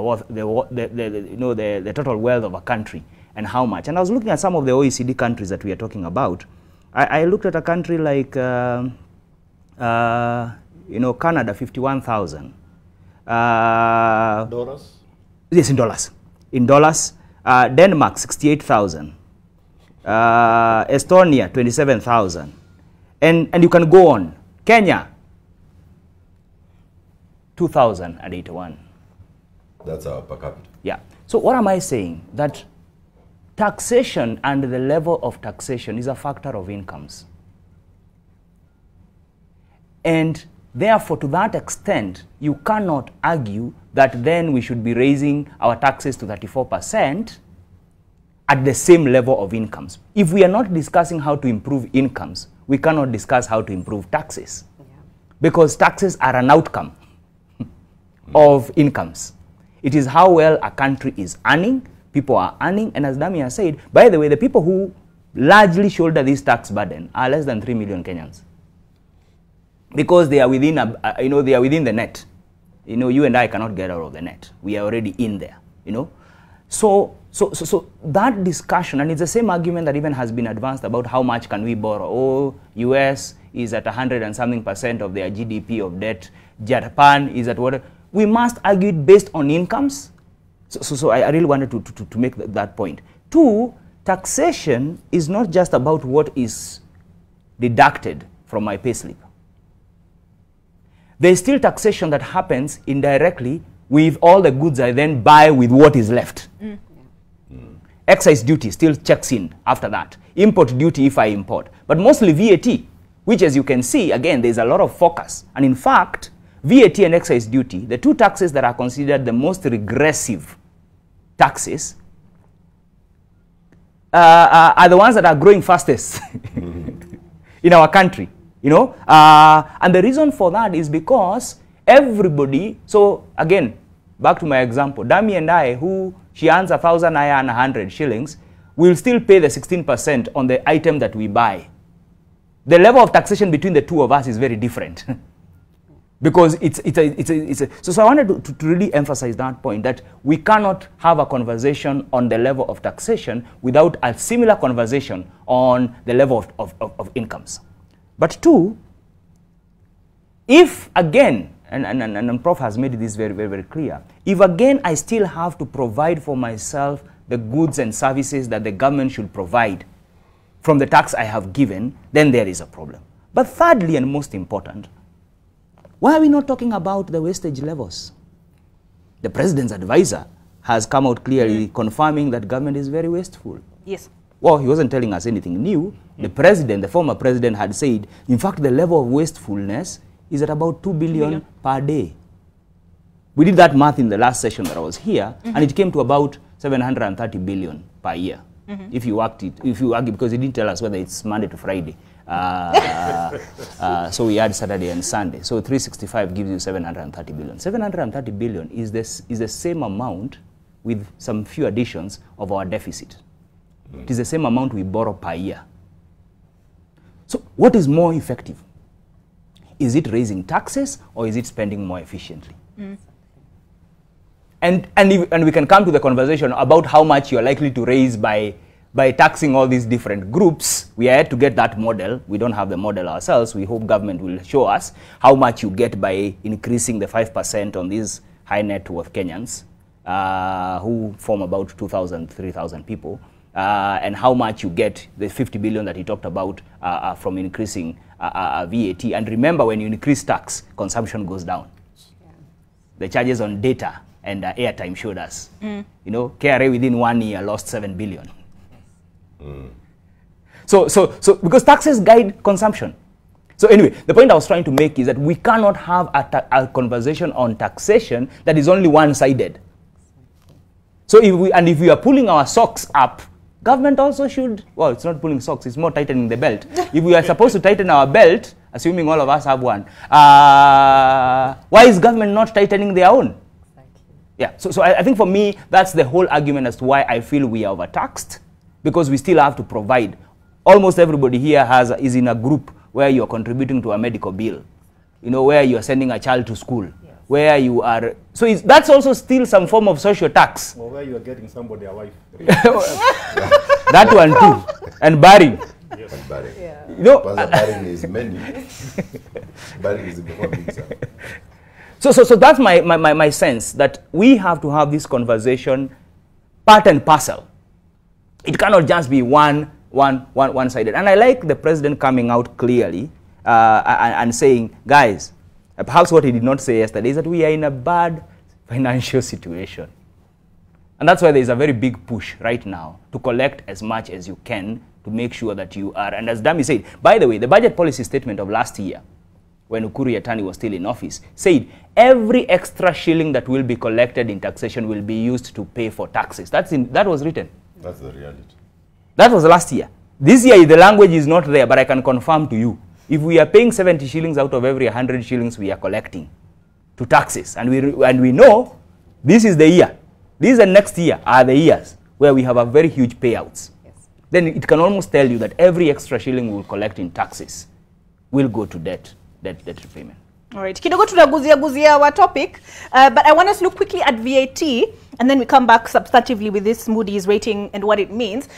total wealth of a country, and how much. And I was looking at some of the OECD countries that we are talking about. I looked at a country like You know, Canada, 51,000. Dollars? Yes, in dollars. In dollars. Denmark, 68,000. Estonia, 27,000. And you can go on. Kenya, 2,081. That's our per capita. Yeah. So what am I saying? That taxation and the level of taxation is a factor of incomes. And therefore, to that extent, you cannot argue that then we should be raising our taxes to 34% at the same level of incomes. If we are not discussing how to improve incomes, we cannot discuss how to improve taxes. Yeah. Because taxes are an outcome of incomes. It is how well a country is earning, people are earning, and as Damia said, by the way, the people who largely shoulder this tax burden are less than 3 million Kenyans. Because they are within, they are within the net. You know, you and I cannot get out of the net. We are already in there, you know. So that discussion, and it's the same argument that even has been advanced about how much can we borrow. Oh, US is at 100 and something % of their GDP of debt. Japan is at what? We must argue it based on incomes. So I really wanted to make that point. Two, taxation is not just about what is deducted from my payslip. There is still taxation that happens indirectly with all the goods I then buy with what is left. Mm. Mm. Excise duty still checks in after that. Import duty if I import. But mostly VAT, which as you can see, again, there's a lot of focus. And in fact, VAT and excise duty, the two taxes that are considered the most regressive taxes, are the ones that are growing fastest in our country. You know, and the reason for that is because everybody, so again, back to my example, Dami and I, who she earns 1,000, I earn 100 shillings, will still pay the 16% on the item that we buy. The level of taxation between the two of us is very different. Because so I wanted to really emphasize that point, that we cannot have a conversation on the level of taxation without a similar conversation on the level of incomes. But two, if again, and Prof has made this very, very, very clear, if again I still have to provide for myself the goods and services that the government should provide from the tax I have given, then there is a problem. But thirdly, and most important, why are we not talking about the wastage levels? The president's advisor has come out clearly confirming that government is very wasteful. Yes. Well, he wasn't telling us anything new. The president, the former president, had said, in fact, the level of wastefulness is at about 2 billion per day. We did that math in the last session that I was here, and it came to about 730 billion per year. If you worked it, if you argue, because he didn't tell us whether it's Monday to Friday. So we had Saturday and Sunday. So 365 gives you 730 billion. 730 billion is the same amount with some few additions of our deficit. It is the same amount we borrow per year. So what is more effective? Is it raising taxes or is it spending more efficiently? And we can come to the conversation about how much you're likely to raise by taxing all these different groups. We are yet to get that model. We don't have the model ourselves. We hope government will show us how much you get by increasing the 5% on these high net worth Kenyans who form about 2,000, 3,000 people. And how much you get, the 50 billion that he talked about from increasing VAT. And remember, when you increase tax, consumption goes down. Yeah. The charges on data and airtime showed us. You know, KRA within 1 year lost 7 billion. So because taxes guide consumption. So anyway, the point I was trying to make is that we cannot have a conversation on taxation that is only one-sided. So if we are pulling our socks up, government also should, well, it's not pulling socks, it's more tightening the belt. If we are supposed to tighten our belt, assuming all of us have one, why is government not tightening their own? Exactly. Yeah, so I think for me, that's the whole argument as to why I feel we are overtaxed, because we still have to provide. Almost everybody here is in a group where you're contributing to a medical bill, you know, where you're sending a child to school. Where you are, so that's also still some form of social tax. Or where you are getting somebody a wife. That one too, and barring. Yes. Barring. Yeah. You know, Barring is many. Barring is before pizza. So that's my sense, that we have to have this conversation part and parcel. It cannot just be one-sided. And I like the president coming out clearly and saying, guys, perhaps what he did not say yesterday is that we are in a bad financial situation. And that's why there is a very big push right now to collect as much as you can to make sure that you are. And as Dami said, by the way, the budget policy statement of last year, when Ukuru Yatani was still in office, said every extra shilling that will be collected in taxation will be used to pay for taxes. That was written. That's the reality. That was last year. This year, the language is not there, but I can confirm to you, if we are paying 70 shillings out of every 100 shillings we are collecting to taxes, and we know this is the year, this and next year are the years where we have a very huge payouts, yes, then it can almost tell you that every extra shilling we will collect in taxes will go to debt repayment. All right, kidogo tunaguzia our topic, but I want us to look quickly at VAT, and then we come back substantively with this Moody's rating and what it means.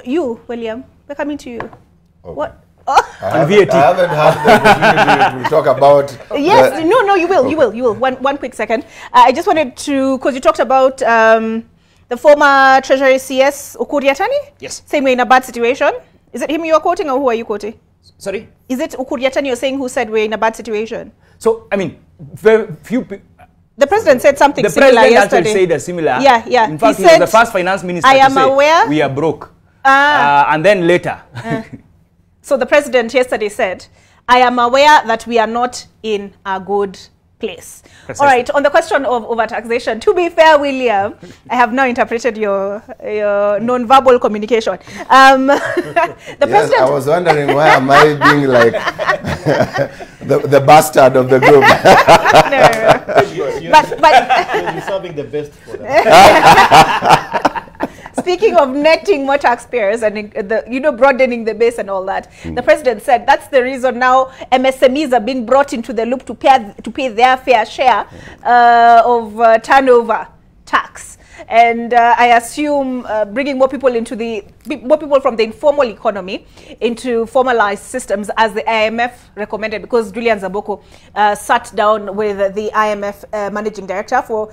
You, William, we're coming to you. Okay. What? On VAT. I haven't had the opportunity to talk about... Yes, no, you will. One quick second. I just wanted to, because you talked about the former Treasury CS, Ukuru Yatani? Yes. Saying we're in a bad situation. Is it him you are quoting, or who are you quoting? Sorry? Is it Ukuru Yatani you're saying who said we're in a bad situation? So, I mean, very few people... The president said something similar yesterday. The president actually said a similar. Yeah. In fact, he was said, the first finance minister I am to say, aware. we are broke. And then later. So the president yesterday said, I am aware that we are not in a good place. Precisely. All right, on the question of overtaxation, to be fair, William, I have now interpreted your non-verbal communication. The president... I was wondering, why am I being like the bastard of the group? No. But you're serving the best for them. Speaking of netting more taxpayers and broadening the base and all that, the president said that's the reason now MSMEs are being brought into the loop to pay their fair share of turnover tax. And I assume bringing more people from the informal economy into formalized systems, as the IMF recommended, because Julian Zaboko sat down with the IMF managing director. For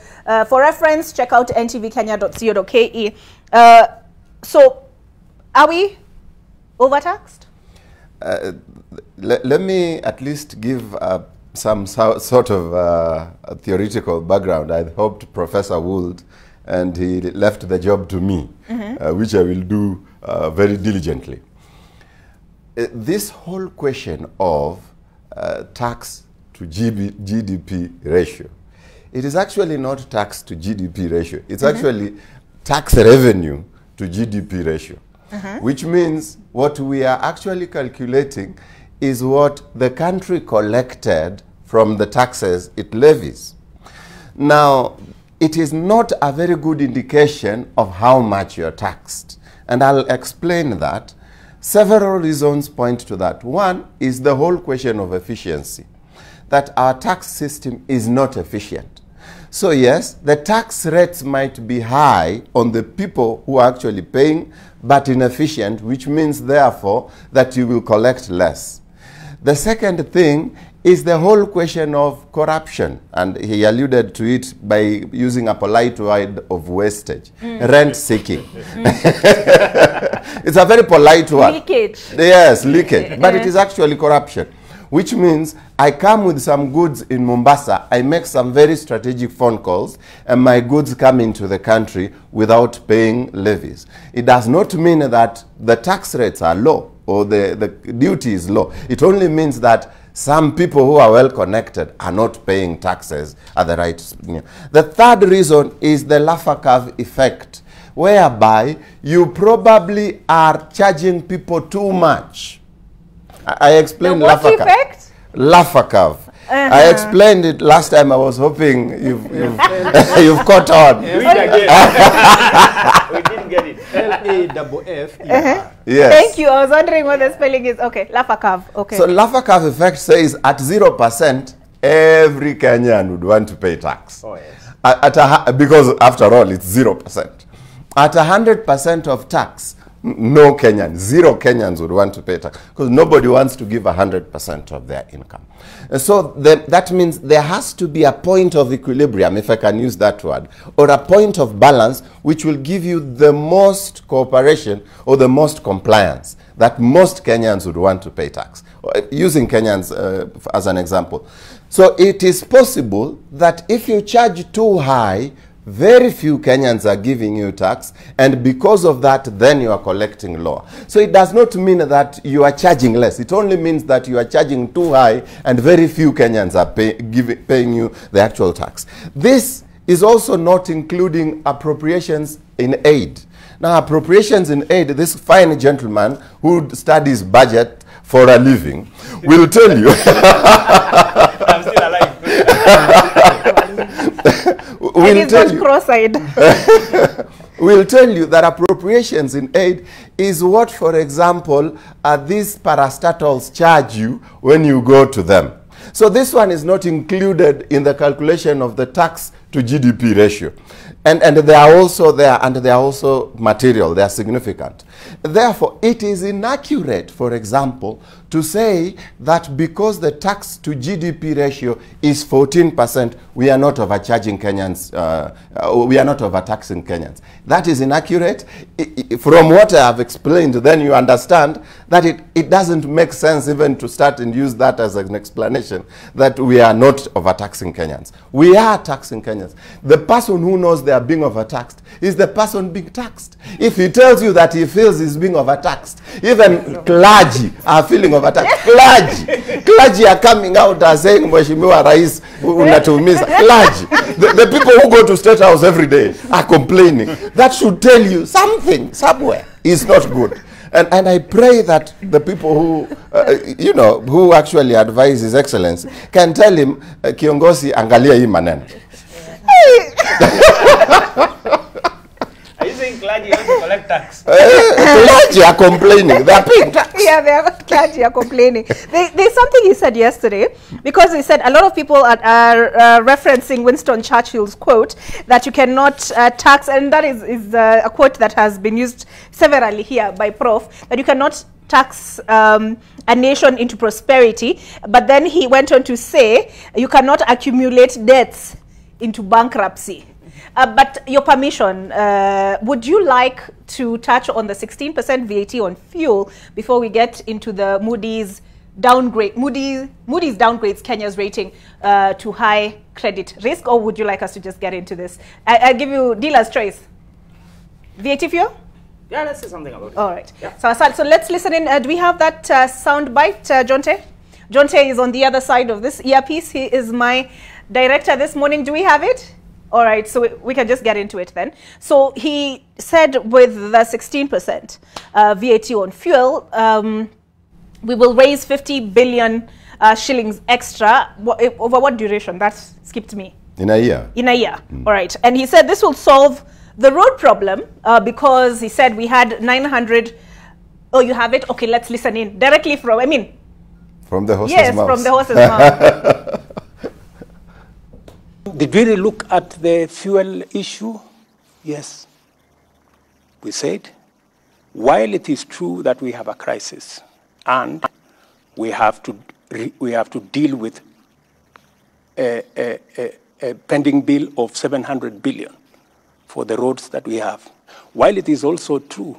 reference, check out ntvkenya.co.ke. So, are we overtaxed? Let me at least give some sort of theoretical background. I hoped Professor Would, and he left the job to me, which I will do very diligently. This whole question of tax to GDP ratio, it is actually not tax to GDP ratio. It's actually tax revenue to GDP ratio, which means what we are actually calculating is what the country collected from the taxes it levies. Now, it is not a very good indication of how much you're taxed. And I'll explain that. Several reasons point to that. One is the whole question of efficiency, that our tax system is not efficient. So yes, the tax rates might be high on the people who are actually paying, but inefficient, which means therefore that you will collect less. The second thing is the whole question of corruption, and he alluded to it by using a polite word of wastage, rent seeking. It's a very polite word. Leakage. Yes, leakage, but it is actually corruption, which means I come with some goods in Mombasa, I make some very strategic phone calls, and my goods come into the country without paying levies. It does not mean that the tax rates are low or the duty is low. It only means that some people who are well connected are not paying taxes at the right. The third reason is the Laffer curve effect, whereby you probably are charging people too much. I explained Laffer curve. Laffer curve. I explained it last time. I was hoping you've caught on. We didn't get it. L-A-F-F-E-R. Yes. Thank you. I was wondering what the spelling is. Okay, Laffer curve. Okay. So Laffer curve effect says at 0%, every Kenyan would want to pay tax. Oh, yes. Because after all, it's 0%. At 100% of tax, No Kenyans, 0 Kenyans would want to pay tax because nobody wants to give 100% of their income. And so that means there has to be a point of equilibrium, if I can use that word, or a point of balance which will give you the most cooperation or the most compliance that most Kenyans would want to pay tax. Using Kenyans as an example. So it is possible that if you charge too high, very few Kenyans are giving you tax, and because of that, then you are collecting lower. So it does not mean that you are charging less. It only means that you are charging too high, and very few Kenyans are paying you the actual tax. This is also not including appropriations in aid. Now, appropriations in aid, this fine gentleman who studies budget for a living will tell you. I'm still alive. We'll tell you that appropriations in aid is what, for example, these parastatals charge you when you go to them. So this one is not included in the calculation of the tax to GDP ratio. And they are also there, and they are also material, they are significant. Therefore, it is inaccurate, for example, to say that because the tax to GDP ratio is 14%, we are not overcharging Kenyans, we are not overtaxing Kenyans. That is inaccurate. From what I have explained, then you understand that it doesn't make sense even to start and use that as an explanation that we are not overtaxing Kenyans. We are taxing Kenyans. The person who knows they are being overtaxed is the person being taxed. If he tells you that he feels he's being overtaxed, even clergy are feeling overtaxed. Clergy are coming out and saying, Mheshimiwa Rais, unatuumiza. Clergy. The people who go to State House every day are complaining. That should tell you something somewhere is not good. And I pray that the people who, you know, who actually advise His Excellency can tell him, Kiongozi, angalia hii maneno. Are you saying clergy have to collect tax? Clergy are complaining. They are paying tax. Yeah, clergy are complaining. There's something he said yesterday, because he said a lot of people are referencing Winston Churchill's quote that you cannot tax, and that is a quote that has been used severally here by Prof, that you cannot tax a nation into prosperity. But then he went on to say you cannot accumulate debts into bankruptcy. But your permission, would you like to touch on the 16% VAT on fuel before we get into the Moody's downgrade? Moody's downgrades Kenya's rating to high credit risk, or would you like us to just get into this? I'll give you dealer's choice. VAT fuel? Yeah, let's say something about it. All right. Yeah. So let's listen in. Do we have that sound bite, Jonte? Jonte is on the other side of this earpiece. He is my director this morning. Do we have it? All right, so we can just get into it then. So he said with the 16% VAT on fuel, we will raise 50 billion shillings extra. Over what duration? That skipped me. In a year. In a year, all right. And he said this will solve the road problem because he said we had 900. Oh, you have it? Okay, let's listen in. Directly from, from the horse's mouth. Yes, from the horse's mouth. Did we really look at the fuel issue? Yes. We said, while it is true that we have a crisis and we have to deal with a pending bill of 700 billion for the roads that we have, while it is also true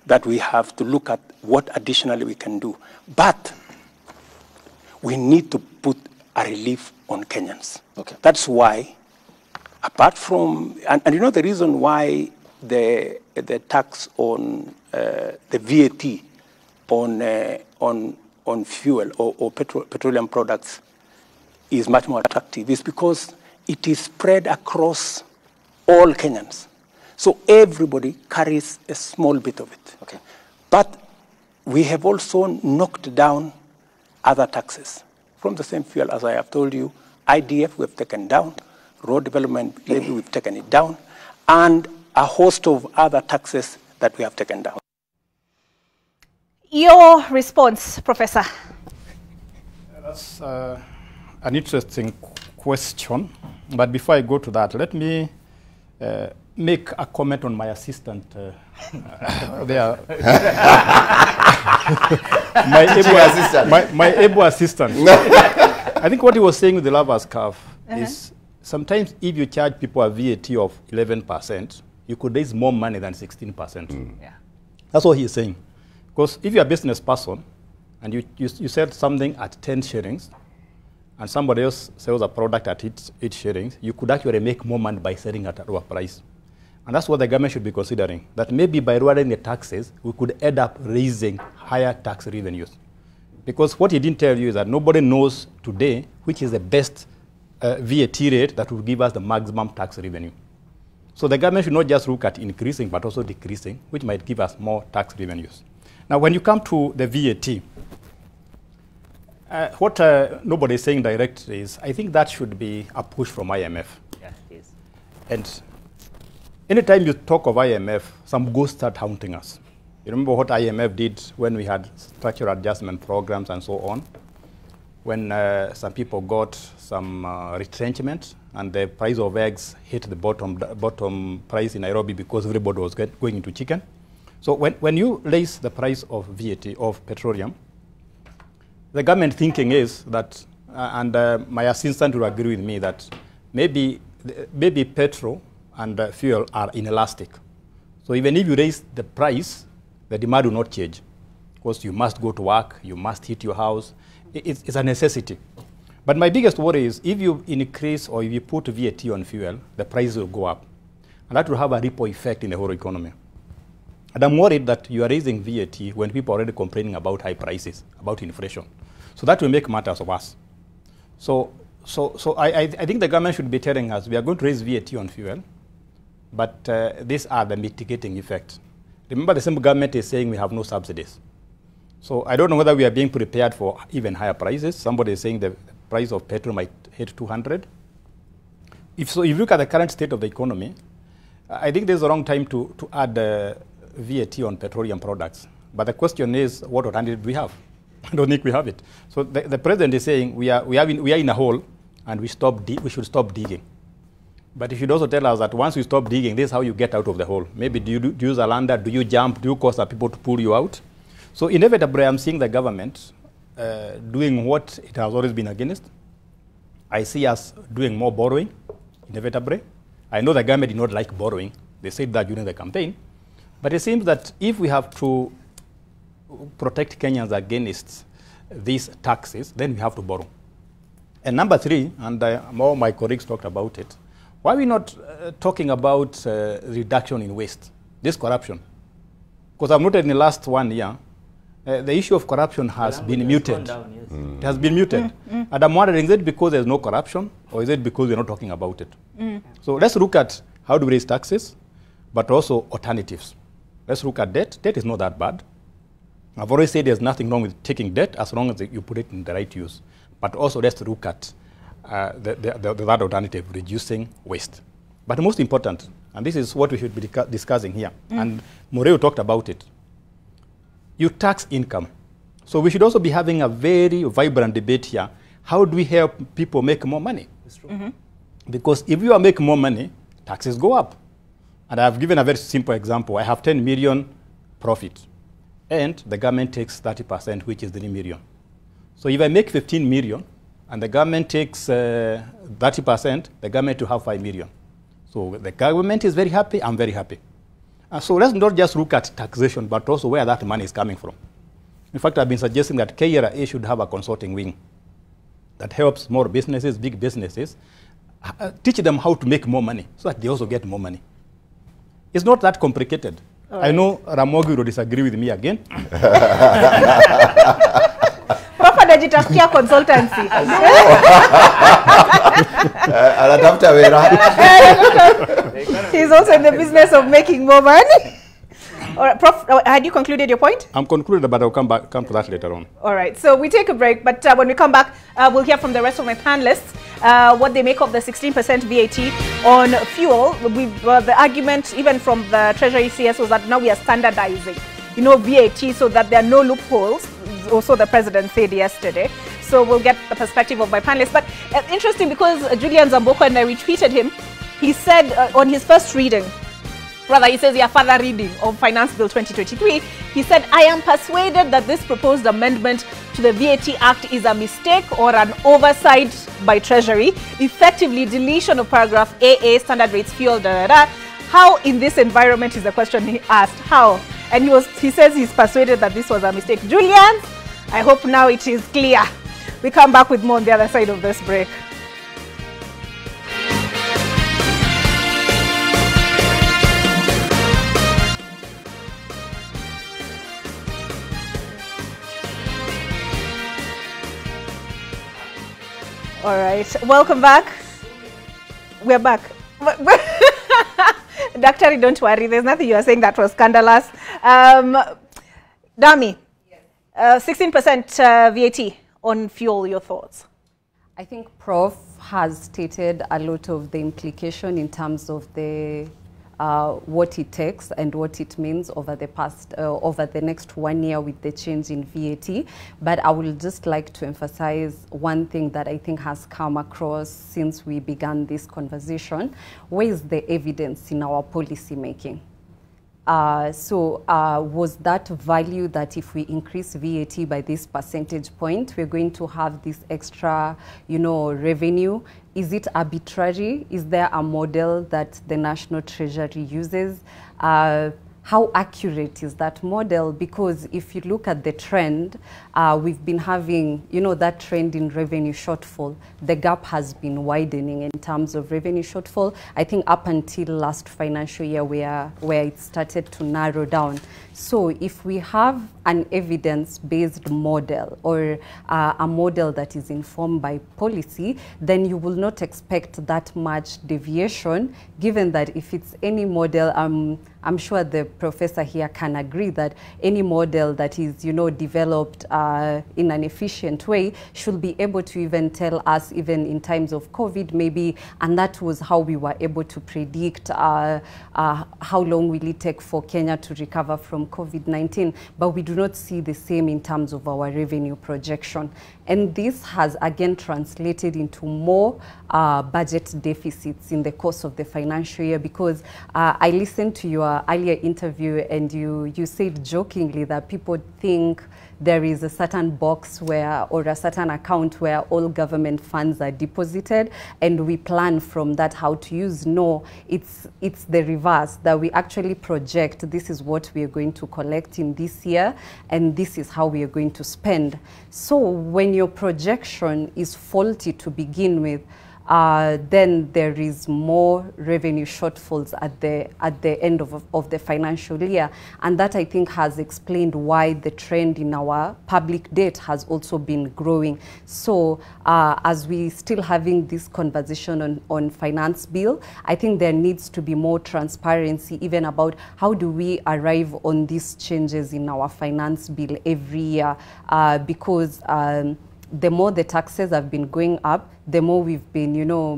that we have to look at what additionally we can do, but we need to put a relief on Kenyans. Okay. That's why, apart from, and you know the reason why the tax on the VAT on fuel or petroleum products is much more attractive is because it is spread across all Kenyans. So everybody carries a small bit of it. Okay. But we have also knocked down other taxes from the same fuel, as I have told you. IDF we've taken down, road development levy we've taken it down, and a host of other taxes that we have taken down. Your response, Professor? That's an interesting question. But before I go to that, let me make a comment on my assistant there. my able assistant. I think what he was saying with the lover's curve is sometimes if you charge people a VAT of 11%, you could raise more money than 16%. Yeah. That's what he's saying. Because if you're a business person and you sell something at 10 shillings and somebody else sells a product at 8 shillings, you could actually make more money by selling at a lower price. And that's what the government should be considering, that maybe by lowering the taxes, we could end up raising higher tax revenues. Because what he didn't tell you is that nobody knows today which is the best VAT rate that will give us the maximum tax revenue. So the government should not just look at increasing, but also decreasing, which might give us more tax revenues. Now, when you come to the VAT, what nobody is saying directly is, I think that should be a push from IMF. Yeah, it is. And anytime you talk of IMF, some ghosts start haunting us. You remember what IMF did when we had structural adjustment programs and so on? When some people got some retrenchment and the price of eggs hit the bottom price in Nairobi because everybody was going into chicken. So when you raise the price of VAT, of petroleum, the government thinking is that, and my assistant will agree with me, that maybe petrol and fuel are inelastic. So even if you raise the price, the demand will not change. Because you must go to work, you must heat your house. It's a necessity. But my biggest worry is if you increase or if you put VAT on fuel, the price will go up. And that will have a ripple effect in the whole economy. And I'm worried that you are raising VAT when people are already complaining about high prices, about inflation. So that will make matters worse. So I think the government should be telling us we are going to raise VAT on fuel, but these are the mitigating effects. Remember, the same government is saying we have no subsidies. So I don't know whether we are being prepared for even higher prices. Somebody is saying the price of petrol might hit 200. If you look at the current state of the economy, I think there's a wrong time to add VAT on petroleum products. But the question is, what alternative do we have? I don't think we have it. So the president is saying we are in a hole and we should stop digging. But he should also tell us that once you stop digging, this is how you get out of the hole. Maybe do you use a lander, do you jump, do you cause people to pull you out? So inevitably, I'm seeing the government doing what it has always been against. I see us doing more borrowing, inevitably. I know the government did not like borrowing. They said that during the campaign. But it seems that if we have to protect Kenyans against these taxes, then we have to borrow. And number three, and more my colleagues talked about it, why are we not talking about reduction in waste, this corruption? Because I've noted in the last 1 year, the issue of corruption has been muted. Down, yes. It has been muted. And I'm wondering, is it because there's no corruption, or is it because we're not talking about it? So let's look at how do we raise taxes, but also alternatives. Let's look at debt. Debt is not that bad. I've already said there's nothing wrong with taking debt as long as you put it in the right use. But also let's look at that alternative, reducing waste. But most important, and this is what we should be discussing here, and Moreo talked about it, you tax income. So we should also be having a very vibrant debate here. How do we help people make more money? That's true. Because if you are making more money, taxes go up. And I've given a very simple example. I have 10 million profit, and the government takes 30%, which is 3 million. So if I make 15 million, and the government takes 30%, the government will have 5 million. So the government is very happy, I'm very happy. So let's not just look at taxation, but also where that money is coming from. In fact, I've been suggesting that KRA should have a consulting wing that helps more businesses, big businesses, teach them how to make more money so that they also get more money. It's not that complicated. Right. I know Ramogi will disagree with me again. Anajitafutia consultancy. He's also in the business of making more money. All right, Prof, had you concluded your point? I'm concluded, but I'll come to that later on. All right, so we take a break, but when we come back, we'll hear from the rest of my panelists what they make of the 16% VAT on fuel. The argument, even from the Treasury CS, was that now we are standardizing, VAT so that there are no loopholes. Also, the president said yesterday. So we'll get the perspective of my panelists. But interesting, because Julian Zamboko and I retweeted him, he said on his first reading Rather, he says, yeah, further reading of Finance Bill 2023, he said, I am persuaded that this proposed amendment to the VAT Act is a mistake or an oversight by Treasury, effectively deletion of paragraph AA, standard rates fuel, How in this environment is the question he asked. How? And he says he's persuaded that this was a mistake. Julian, I hope now it is clear. We come back with more on the other side of this break. All right, welcome back. We're back. Doctor, don't worry. There's nothing you are saying that was scandalous. Dami, 16% VAT on fuel, your thoughts? I think Prof has stated a lot of the implication in terms of the what it takes and what it means over the next 1 year with the change in VAT. But I would just like to emphasize one thing that I think has come across since we began this conversation. Where is the evidence in our policy making? Was that value that if we increase VAT by this percentage point, we're going to have this extra, revenue? Is it arbitrary? Is there a model that the National Treasury uses? How accurate is that model? Because if you look at the trend, we've been having, that trend in revenue shortfall. The gap has been widening in terms of revenue shortfall. I think up until last financial year where it started to narrow down. So if we have an evidence-based model or a model that is informed by policy, then you will not expect that much deviation, given that if it's any model, I'm sure the professor here can agree that any model that is, developed in an efficient way should be able to even tell us, even in times of COVID maybe, and that was how we were able to predict how long will it take for Kenya to recover from COVID-19. But we do not see the same in terms of our revenue projection. And this has again translated into more budget deficits in the course of the financial year, because I listened to your earlier interview and you said jokingly that people think there is a certain box or a certain account where all government funds are deposited and we plan from that how to use. No, it's the reverse, that we actually project this is what we are going to collect in this year and this is how we are going to spend. So when your projection is faulty to begin with, then there is more revenue shortfalls at the end of the financial year. And that, I think, has explained why the trend in our public debt has also been growing. So as we still having this conversation on finance bill, I think there needs to be more transparency even about how do we arrive on these changes in our finance bill every year, because the more the taxes have been going up, the more we've been,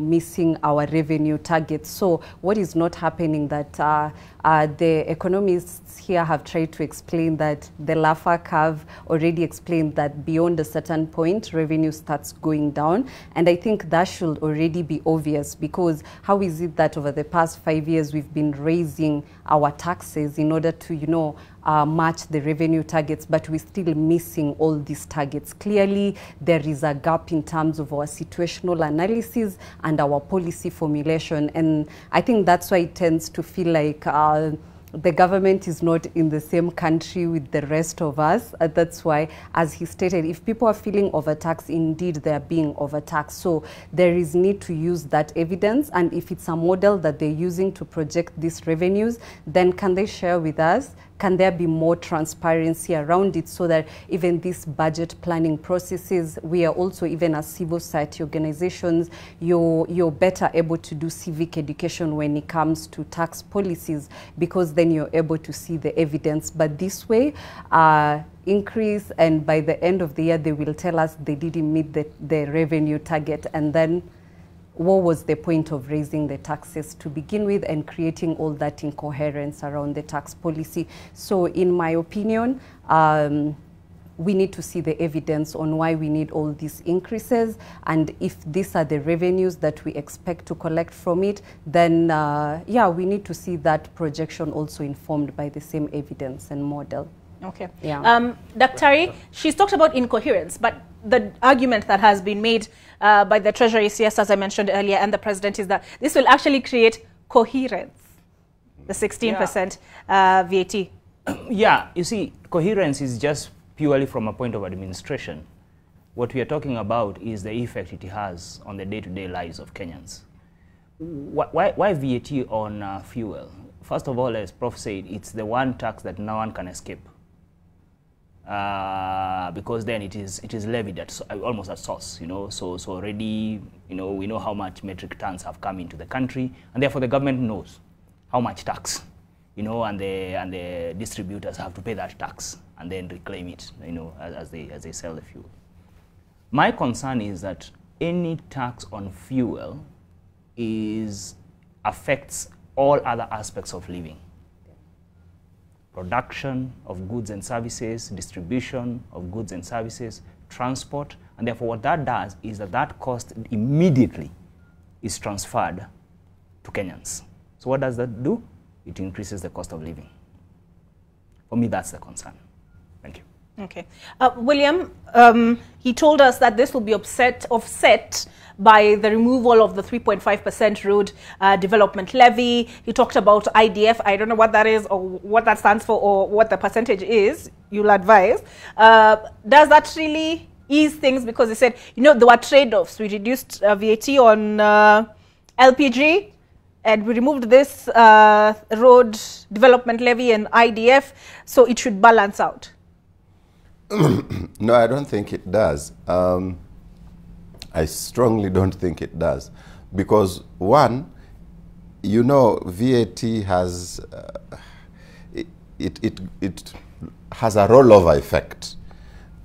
missing our revenue targets. So what is not happening that the economists here have tried to explain that the Laffer curve already explained that beyond a certain point, revenue starts going down. And I think that should already be obvious, because how is it that over the past 5 years we've been raising our taxes in order to, match the revenue targets, but we're still missing all these targets? Clearly, there is a gap in terms of our situational analysis and our policy formulation. And I think that's why it tends to feel like the government is not in the same country with the rest of us. That's why, as he stated, if people are feeling overtaxed, indeed they are being overtaxed. So there is need to use that evidence. And if it's a model that they're using to project these revenues, then can they share with us? Can there be more transparency around it, so that even these budget planning processes, we are also, even as civil society organizations, you're better able to do civic education when it comes to tax policies, because then you're able to see the evidence. But this way, increase, and by the end of the year, they will tell us they didn't meet the revenue target. And then what was the point of raising the taxes to begin with and creating all that incoherence around the tax policy? So in my opinion, we need to see the evidence on why we need all these increases, and if these are the revenues that we expect to collect from it, then yeah, we need to see that projection also informed by the same evidence and model. Okay. Yeah. Dr. she's talked about incoherence, but the argument that has been made by the Treasury CS, as I mentioned earlier, and the President is that this will actually create coherence, the 16% VAT. Yeah, you see, coherence is just purely from a point of administration. What we are talking about is the effect it has on the day-to-day lives of Kenyans. Why VAT on fuel? First of all, as Prof said, it's the one tax that no one can escape. Because then it is levied at almost at source, you know. So already, you know, we know how much metric tons have come into the country, and therefore the government knows how much tax, you know, and the distributors have to pay that tax and then reclaim it, you know, as they sell the fuel. My concern is that any tax on fuel affects all other aspects of living. Production of goods and services, distribution of goods and services, transport, and therefore what that does is that cost immediately is transferred to Kenyans. So what does that do? It increases the cost of living. For me, that's the concern. Thank you. Okay. William, he told us that this will be offset by the removal of the 3.5% road development levy. He talked about IDF. I don't know what that is or what that stands for or what the percentage is. You'll advise. Does that really ease things? Because he said, you know, there were trade-offs. We reduced VAT on LPG, and we removed this road development levy and IDF, so it should balance out. No, I don't think it does. I strongly don't think it does. Because one, you know, VAT has, it has a rollover effect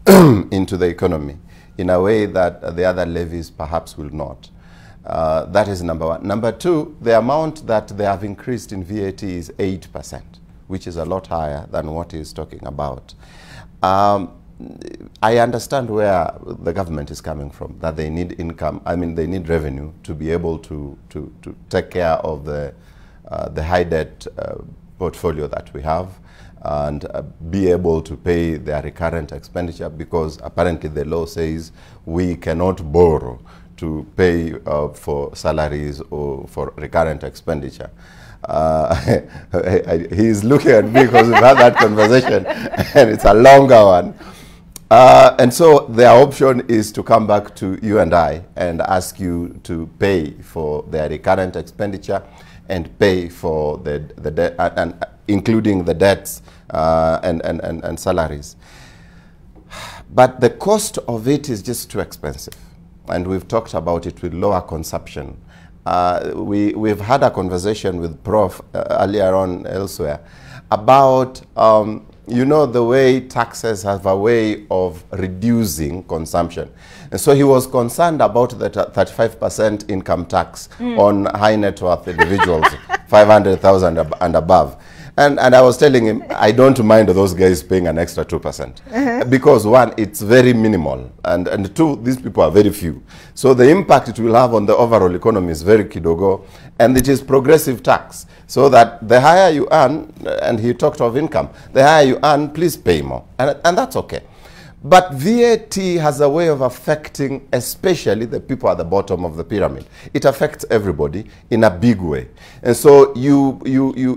into the economy in a way that the other levies perhaps will not. That is number one. Number two, the amount that they have increased in VAT is 8%, which is a lot higher than what he's talking about. I understand where the government is coming from, that they need income, I mean, they need revenue to be able to take care of the high debt portfolio that we have, and be able to pay their recurrent expenditure, because apparently the law says we cannot borrow to pay for salaries or for recurrent expenditure. He's looking at me because we've had that conversation and it's a longer one. And so their option is to come back to you and I and ask you to pay for their recurrent expenditure and pay for the debt, and including the debts and salaries. But the cost of it is just too expensive. And we've talked about it with lower consumption. We've had a conversation with Prof earlier on elsewhere about you know, the way taxes have a way of reducing consumption. And so he was concerned about the 35% income tax on high net worth individuals, 500,000 and above. And I was telling him, I don't mind those guys paying an extra 2%. Because one, it's very minimal. And two, these people are very few. So the impact it will have on the overall economy is very kidogo. And it is progressive tax. So that the higher you earn, and he talked of income, the higher you earn, please pay more. And that's okay. But VAT has a way of affecting especially the people at the bottom of the pyramid. It affects everybody in a big way. And so you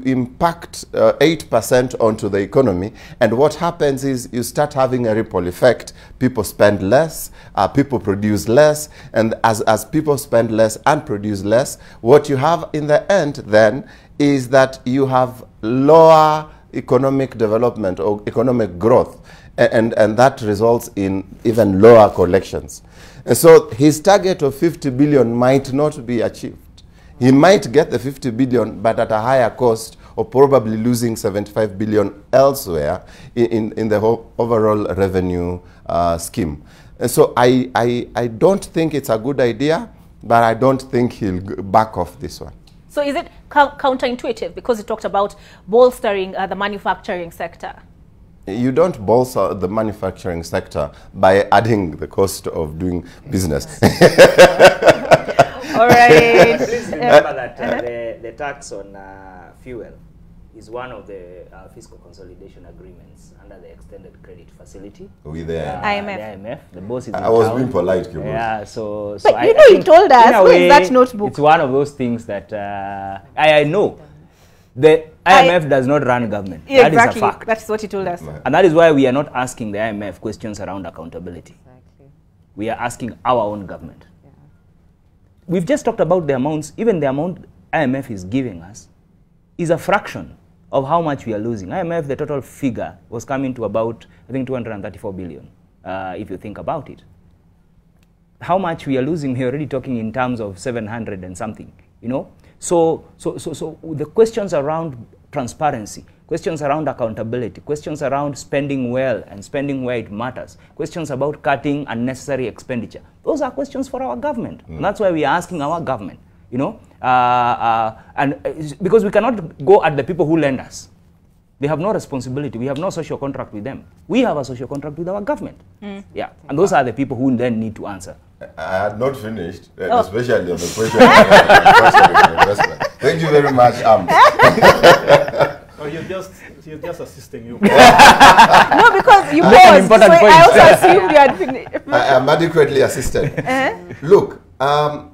impact 8% onto the economy, and what happens is you start having a ripple effect. People spend less, people produce less, and as people spend less and produce less, what you have in the end then is that you have lower economic development or economic growth. And that results in even lower collections. And so his target of 50 billion might not be achieved. He might get the 50 billion, but at a higher cost, or probably losing 75 billion elsewhere in the whole overall revenue scheme. And so I don't think it's a good idea, but I don't think he'll back off this one. So is it counterintuitive, because he talked about bolstering the manufacturing sector? You don't bolster the manufacturing sector by adding the cost of doing business. All right. Please remember that the tax on fuel is one of the fiscal consolidation agreements under the extended credit facility With the IMF. The IMF. The boss is I was being polite, Kibos. Yeah, so But I, you know, I he think told us, in a where is way, that notebook? It's one of those things that I know. The IMF does not run government. Yeah, that exactly. is a fact. That's what he told us. And that is why we are not asking the IMF questions around accountability. Exactly. We are asking our own government. Yeah. We've just talked about the amounts. Even the amount IMF is giving us is a fraction of how much we are losing. IMF, the total figure was coming to about, I think, 234 billion, if you think about it. How much we are losing, we're already talking in terms of 700 and something, you know? So the questions around transparency, questions around accountability, questions around spending well and spending where it matters, questions about cutting unnecessary expenditure, those are questions for our government. And that's why we are asking our government, you know, because we cannot go at the people who lend us. They have no responsibility. We have no social contract with them. We have a social contract with our government. Yeah, and those are the people who then need to answer. I had not finished, especially on the question of investment. Thank you very much, Oh, you're just assisting you. No, because you paused, so I also assumed you had finished. I am adequately assisted. Look, on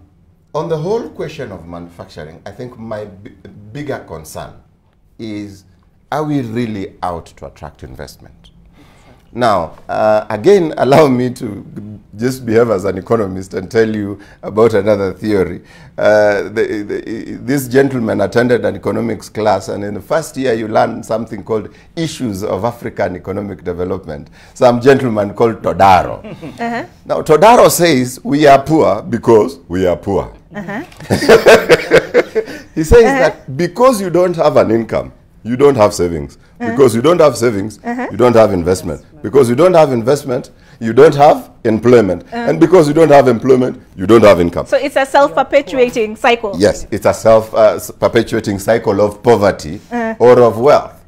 the whole question of manufacturing, I think my bigger concern is, are we really out to attract investment? Now, again, allow me to just behave as an economist and tell you about another theory. This gentleman attended an economics class, and in the first year you learn something called issues of African economic development. Some gentleman called Todaro. Now, Todaro says we are poor because we are poor. He says that because you don't have an income, you don't have savings. Because you don't have savings, you don't have investment. Because you don't have investment, you don't have employment. And because you don't have employment, you don't have income. So it's a self-perpetuating cycle. Yes, it's a self-perpetuating cycle of poverty or of wealth.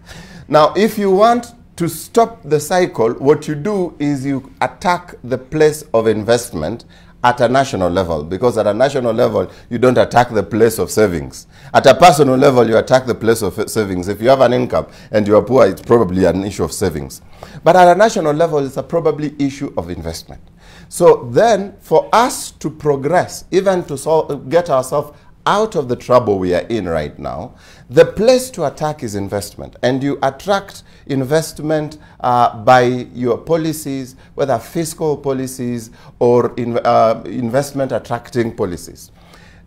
Now, if you want to stop the cycle, what you do is you attack the place of investment at a national level, because at a national level, you don't attack the place of savings. At a personal level, you attack the place of savings. If you have an income and you are poor, it's probably an issue of savings. But at a national level, it's a probably issue of investment. So then, for us to progress, even to get ourselves out of the trouble we are in right now, the place to attack is investment. And you attract investment by your policies, whether fiscal policies or investment attracting policies.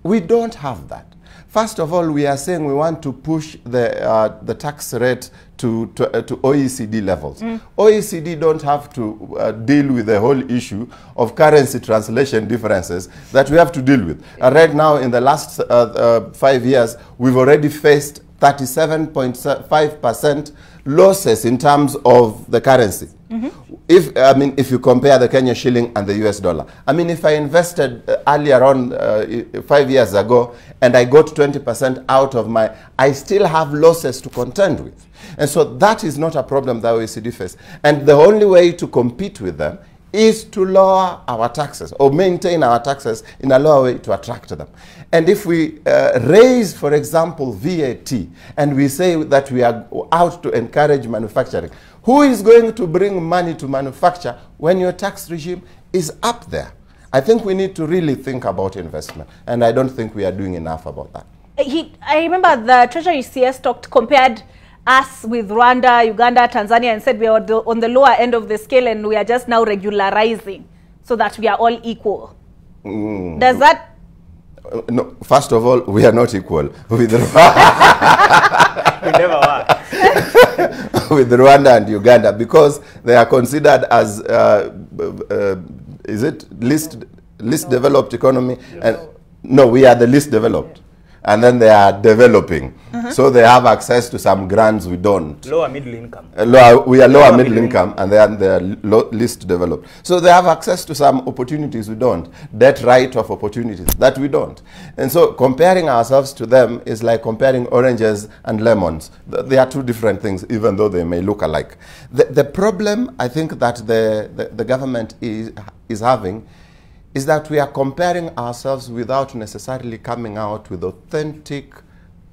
We don't have that. First of all, we are saying we want to push the tax rate to OECD levels. OECD don't have to deal with the whole issue of currency translation differences that we have to deal with. Right now, in the last 5 years, we've already faced 37.5% losses in terms of the currency. If you compare the Kenya shilling and the US dollar. I mean, if I invested earlier on 5 years ago and I got 20% out of I still have losses to contend with. And so that is not a problem that OECD faces. And the only way to compete with them is to lower our taxes or maintain our taxes in a lower way to attract them. And if we raise, for example, VAT, and we say that we are out to encourage manufacturing, who is going to bring money to manufacture when your tax regime is up there? I think we need to really think about investment, and I don't think we are doing enough about that. I remember the Treasury CS compared us with Rwanda, Uganda, Tanzania, and said we are on the lower end of the scale and we are just now regularizing so that we are all equal. Does that... No, first of all, we are not equal with We never were. with Rwanda and Uganda, because they are considered as is it least developed economy? And no, we are the least developed. and then they are developing. So they have access to some grants we don't. Lower middle income. We are lower middle income, and they are least developed. So they have access to some opportunities we don't. That right of opportunities that we don't. And so comparing ourselves to them is like comparing oranges and lemons. They are two different things, even though they may look alike. The problem I think that the government is having is that we are comparing ourselves without necessarily coming out with authentic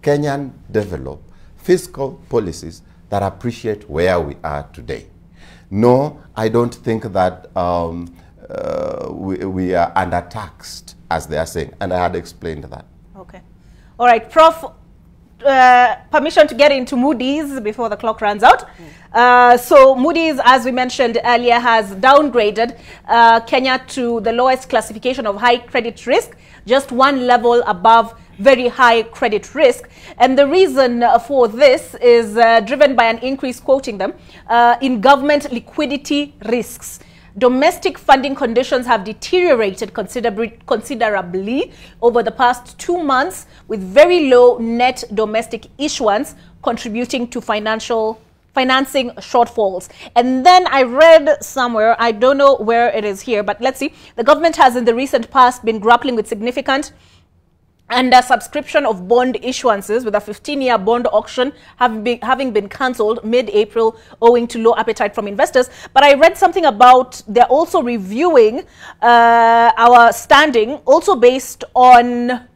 Kenyan developed fiscal policies that appreciate where we are today. No, I don't think that we are undertaxed, as they are saying, and I had explained that. Okay. All right, Prof, permission to get into Moody's before the clock runs out. So Moody's, as we mentioned earlier, has downgraded Kenya to the lowest classification of high credit risk, just one level above very high credit risk. And the reason for this is driven by an increase, quoting them, in government liquidity risks. Domestic funding conditions have deteriorated considerably over the past 2 months, with very low net domestic issuance contributing to financing shortfalls. And then I read somewhere, I don't know where it is here, but let's see. The government has in the recent past been grappling with significant subscription of bond issuances, with a 15-year bond auction having been cancelled mid-April owing to low appetite from investors. But I read something about they're also reviewing our standing, also based on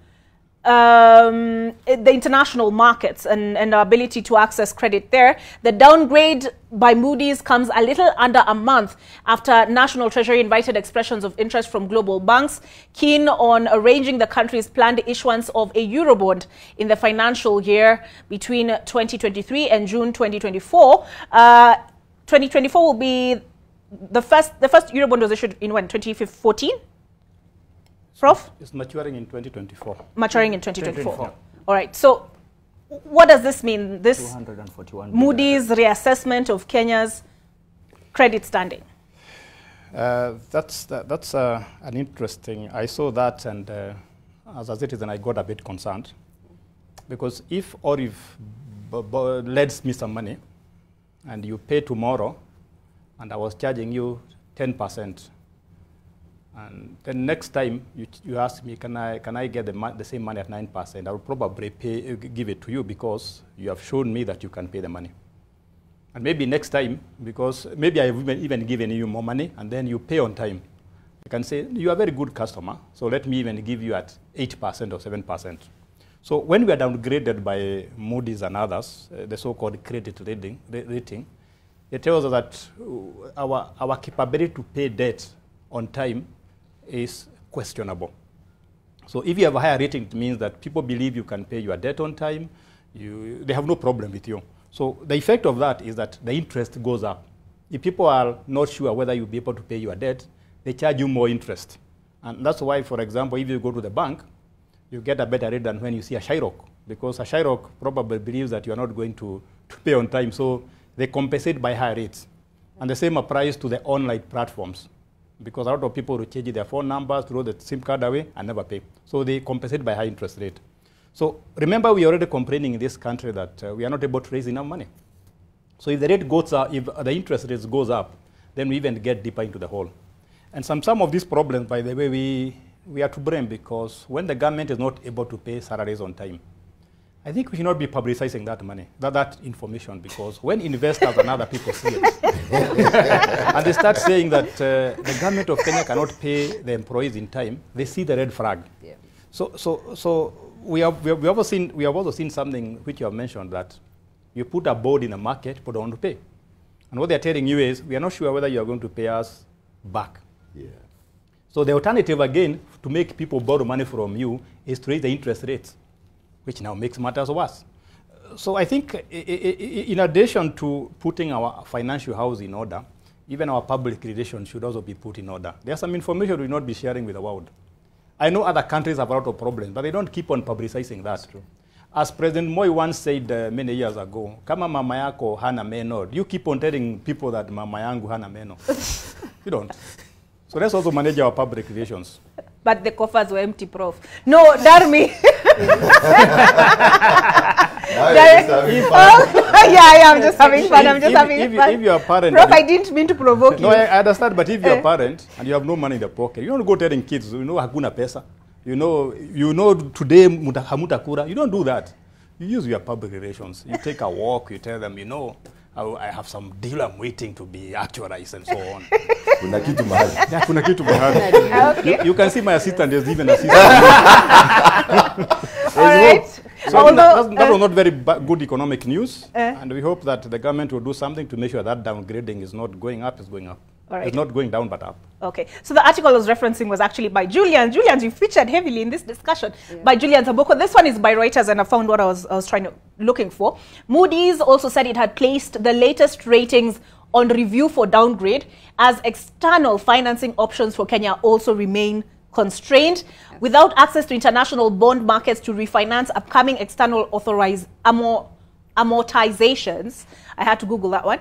the international markets and our ability to access credit there. The downgrade by Moody's comes a little under a month after National Treasury invited expressions of interest from global banks keen on arranging the country's planned issuance of a Eurobond in the financial year between 2023 and June 2024. 2024 will be the first Eurobond was issued in when, 2014? Prof? It's maturing in 2024. Maturing in 2024. All right. So what does this mean, this 241 Moody's reassessment of Kenya's credit standing? That's an interesting, I saw that, and as a citizen I got a bit concerned, because if lends me some money and you pay tomorrow and I was charging you 10%, and then next time you ask me, can I get the same money at 9%? I will probably give it to you because you have shown me that you can pay the money. And maybe next time, because maybe I've even given you more money and then you pay on time, I can say, you are a very good customer, so let me even give you at 8% or 7%. So when we are downgraded by Moody's and others, the so-called credit rating, it tells us that our capability to pay debt on time is questionable. So if you have a higher rating, it means that people believe you can pay your debt on time, they have no problem with you. So the effect of that is that the interest goes up. If people are not sure whether you'll be able to pay your debt, they charge you more interest. And that's why, for example, if you go to the bank, you get a better rate than when you see a Shyrock, because a Shyrock probably believes that you are not going to pay on time, so they compensate by higher rates. And the same applies to the online platforms, because a lot of people will change their phone numbers, throw the SIM card away, and never pay. So they compensate by high interest rate. So remember, we are already complaining in this country that we are not able to raise enough money. So if the rate goes up, if the interest rate goes up, then we even get deeper into the hole. And some of these problems, by the way, we are to blame, because when the government is not able to pay salaries on time, I think we should not be publicizing that money, that information, because when investors and other people see it, and they start saying that the government of Kenya cannot pay the employees in time, they see the red flag. Yeah. So we have also seen something which you have mentioned, that you put a board in the market, people don't want to pay. And what they're telling you is, we are not sure whether you are going to pay us back. Yeah. So the alternative, again, to make people borrow money from you is to raise the interest rates, which now makes matters worse. So I think in addition to putting our financial house in order, even our public relations should also be put in order. There's some information we will not be sharing with the world. I know other countries have a lot of problems, but they don't keep on publicizing that. That's true. As President Moi once said many years ago, kama mama yako hana meno, you keep on telling people that mama yangu hana meno. You don't. So let's also manage our public relations. but the coffers were empty, Prof. No, Darmi. Yeah, I'm just having fun. I'm just having fun. If you're a parent, Prof, I didn't mean to provoke you. No, I understand, but if you're a parent and you have no money in the pocket, you don't go telling kids, hakuna pesa. You know today hamutakura. You don't do that. You use your public relations. You take a walk. You tell them, I have some deal I'm waiting to be actualized and so on. Kuna kitu mahali. Yeah, kuna kitu mahali. Okay. You can see my assistant. There's even an assistant. All right. So that was not very good economic news, and we hope that the government will do something to make sure that downgrading is not going up, it's going up. All right. It's not going down, but up. Okay. So the article I was referencing was actually by Julian. Julian, you featured heavily in this discussion by Julian Zaboko. This one is by Reuters, and I found what I was looking for. Moody's also said it had placed the latest ratings on review for downgrade as external financing options for Kenya also remain constrained. Without access to international bond markets to refinance upcoming external amortizations, I had to Google that one.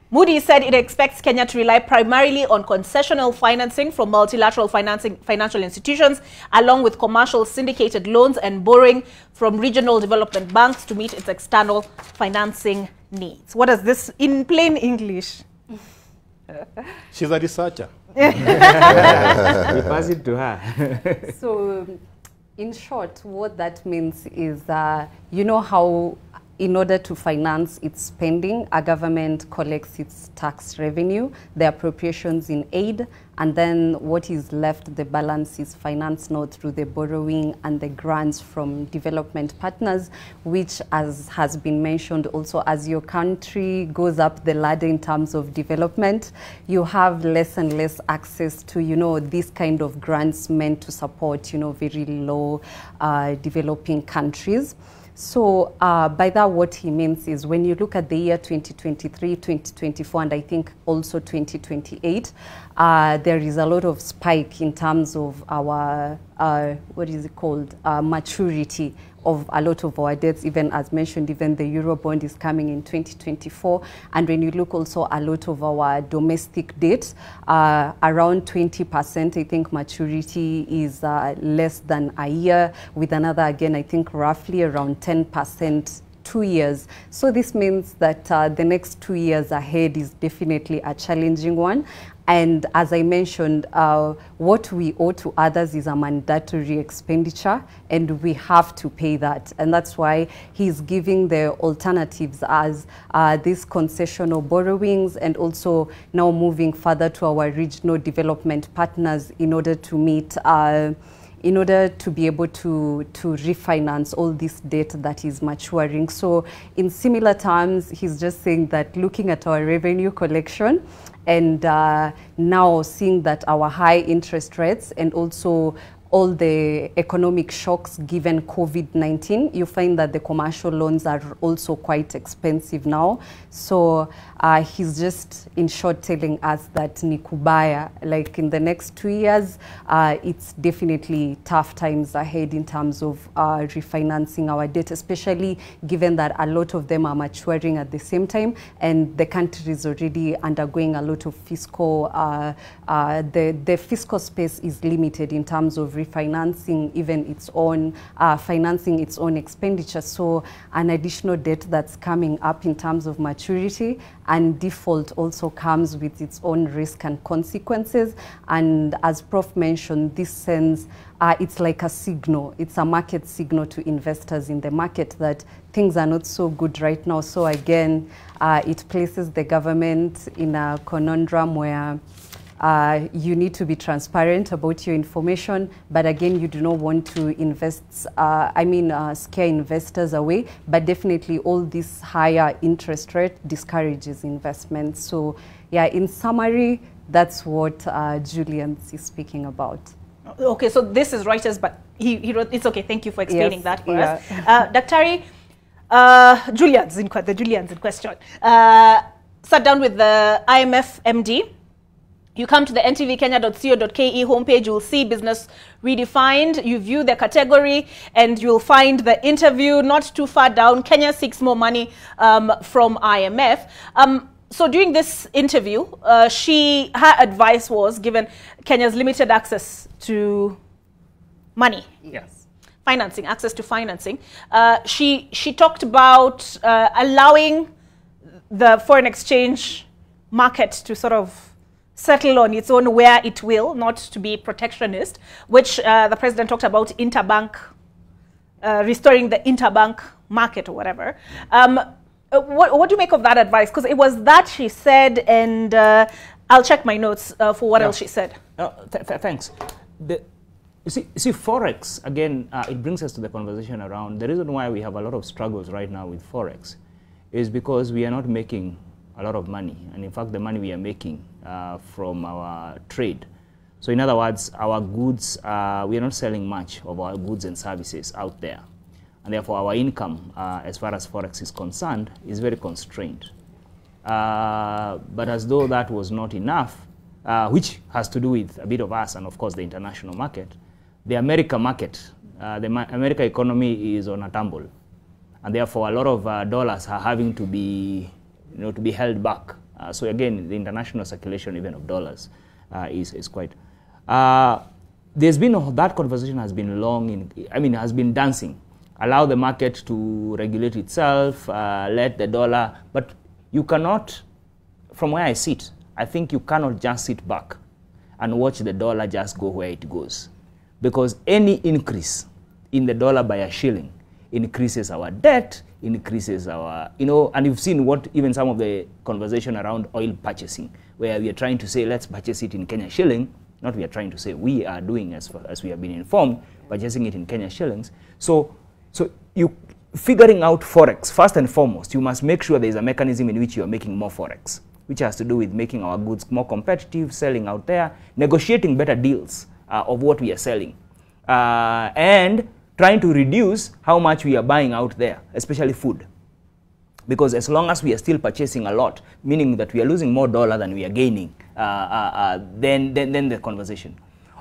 Moody's said it expects Kenya to rely primarily on concessional financing from multilateral financial institutions, along with commercial syndicated loans and borrowing from regional development banks to meet its external financing needs. What is this in plain English? She's a researcher. We pass it to her. So, in short, what that means is, you know how in order to finance its spending, a government collects its tax revenue, the appropriations in aid, and then what is left, the balance, is financed now through the borrowing and the grants from development partners, which, as has been mentioned also, as your country goes up the ladder in terms of development, you have less and less access to, these kind of grants meant to support, very low developing countries. So by that, what he means is when you look at the year 2023, 2024, and I think also 2028, there is a lot of spike in terms of our, maturity of a lot of our debts. Even as mentioned, even the Eurobond is coming in 2024. And when you look also a lot of our domestic debt, around 20%, I think maturity is less than a year, with another, again, I think roughly around 10%, 2 years. So this means that the next 2 years ahead is definitely a challenging one. And as I mentioned, what we owe to others is a mandatory expenditure, and we have to pay that. And that's why he's giving the alternatives as these concessional borrowings, and also now moving further to our regional development partners in order to meet in order to be able to refinance all this debt that is maturing. So in similar terms, he's just saying that looking at our revenue collection and now seeing that our high interest rates and also all the economic shocks given COVID-19, you find that the commercial loans are also quite expensive now. So he's just, in short, telling us that Nikubaya, like in the next 2 years, it's definitely tough times ahead in terms of refinancing our debt, especially given that a lot of them are maturing at the same time, and the country is already undergoing a lot of fiscal, the fiscal space is limited in terms of refinancing even its own, financing its own expenditure. So an additional debt that's coming up in terms of maturity and default also comes with its own risk and consequences. And as Prof mentioned, this sends, it's like a signal, it's a market signal to investors in the market that things are not so good right now. So again, it places the government in a conundrum where you need to be transparent about your information, but again, you do not want to invest, scare investors away, but definitely all this higher interest rate discourages investment. So yeah, in summary, that's what Julian is speaking about. Okay, so this is Reuters, but he wrote, it's okay, thank you for explaining that for us. Daktari, Julian's in question, sat down with the IMF MD. You come to the ntvkenya.co.ke homepage, you'll see business redefined. You view the category and you'll find the interview not too far down. Kenya seeks more money from IMF. So during this interview, her advice was, given Kenya's limited access to money. Yes. Financing, access to financing. She talked about allowing the foreign exchange market to sort of settle on its own where it will, not to be protectionist, which the president talked about interbank, restoring the interbank market or whatever. What do you make of that advice? Because it was that she said, and I'll check my notes for what else she said. Thanks. You see, Forex, again, it brings us to the conversation around the reason why we have a lot of struggles right now with Forex is because we are not making a lot of money. And in fact, the money we are making from our trade. So in other words, our goods, we are not selling much of our goods and services out there. And therefore, our income, as far as Forex is concerned, is very constrained. But as though that was not enough, which has to do with a bit of us and, of course, the international market, the America market, the America economy is on a tumble. And therefore, a lot of dollars are having to be, to be held back. So again, the international circulation even of dollars is quite... there's been, that conversation has been long, has been dancing. Allow the market to regulate itself, let the dollar, but you cannot, from where I sit, I think you cannot just sit back and watch the dollar just go where it goes. Because any increase in the dollar by a shilling increases our debt, increases our, and you've seen what even some of the conversation around oil purchasing, where we are trying to say, let's purchase it in Kenya shilling, not we are trying to say, we are doing as we have been informed, purchasing it in Kenya shillings. So you figuring out Forex, first and foremost, you must make sure there is a mechanism in which you are making more Forex, which has to do with making our goods more competitive, selling out there, negotiating better deals of what we are selling, and trying to reduce how much we are buying out there, especially food. Because as long as we are still purchasing a lot, meaning that we are losing more dollar than we are gaining, then the conversation.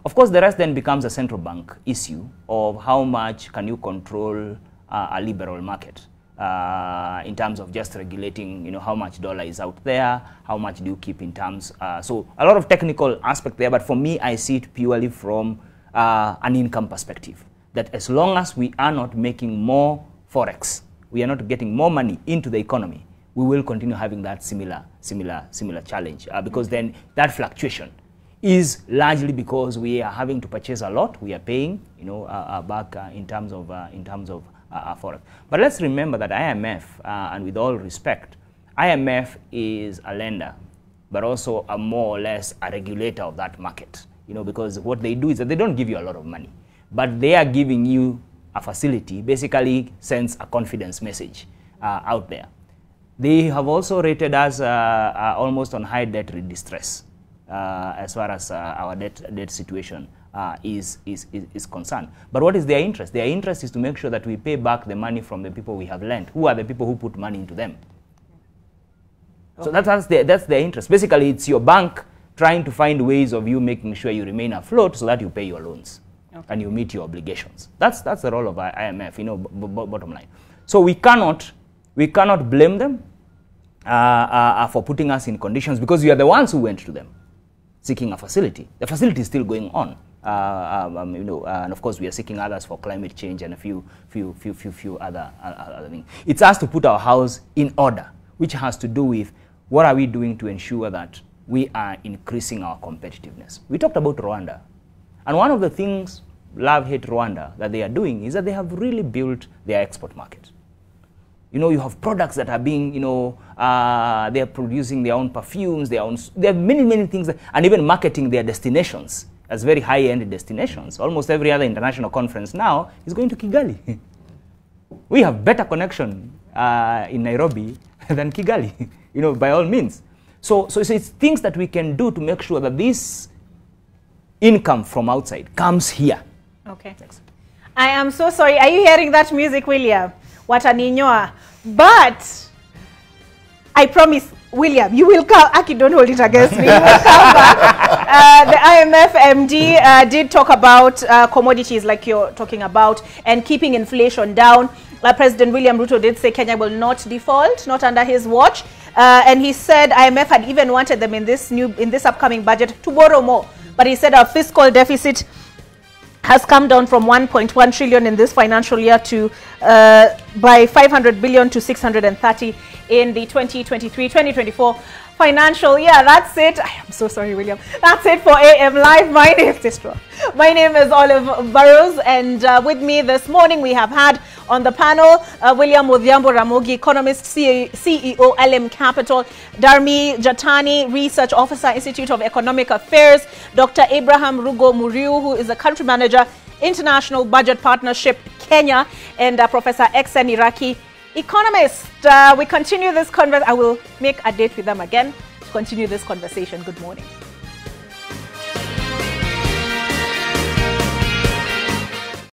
Of course, the rest then becomes a central bank issue of how much can you control a liberal market in terms of just regulating, how much dollar is out there, how much do you keep in terms. So a lot of technical aspect there, but for me, I see it purely from an income perspective. That as long as we are not making more Forex, we are not getting more money into the economy, we will continue having that similar challenge because then that fluctuation is largely because we are having to purchase a lot. We are paying, back in terms of Forex. But let's remember that IMF, and with all respect, IMF is a lender, but also a more or less a regulator of that market. Because what they do is that they don't give you a lot of money, but they are giving you a facility, basically sends a confidence message out there. They have also rated us almost on high debt distress. As far as our debt situation is concerned. But what is their interest? Their interest is to make sure that we pay back the money from the people we have lent. Who are the people who put money into them? Okay. So that's their interest. Basically, it's your bank trying to find ways of you making sure you remain afloat so that you pay your loans and you meet your obligations. That's the role of IMF, bottom line. So we cannot blame them for putting us in conditions because we are the ones who went to them seeking a facility. The facility is still going on, and of course we are seeking others for climate change and a few other things. It's us to put our house in order, which has to do with what are we doing to ensure that we are increasing our competitiveness. We talked about Rwanda, and one of the things Love Hate Rwanda that they are doing is that they have really built their export market. You have products that are being, they are producing their own perfumes, they have many things, and even marketing their destinations as very high-end destinations. Almost every other international conference now is going to Kigali. We have better connection in Nairobi than Kigali, by all means. So it's things that we can do to make sure that this income from outside comes here. Okay. Thanks. I am so sorry. Are you hearing that music, William? Wataninyoa. But I promise, William, you will come. Aki, don't hold it against me. You will come back. The IMF MD did talk about commodities like you're talking about and keeping inflation down. President William Ruto did say Kenya will not default, not under his watch. And he said IMF had even wanted them in this upcoming budget to borrow more. But he said our fiscal deficit has come down from 1.1 trillion in this financial year to by 500 billion to 630 in the 2023-2024 financial year. That's it. I am so sorry, William. That's it for AM Live. My name is Olive Burrows, and with me this morning we have had on the panel William Odhiambo Ramogi, economist, CEO, LM Capital; Dharmi Jatani, Research Officer, Institute of Economic Affairs; Dr. Abraham Rugo Muriu, who is a country manager, International Budget Partnership, Kenya; and Professor Exen Iraki, economist. We continue this conversation. I will make a date with them again to continue this conversation. Good morning.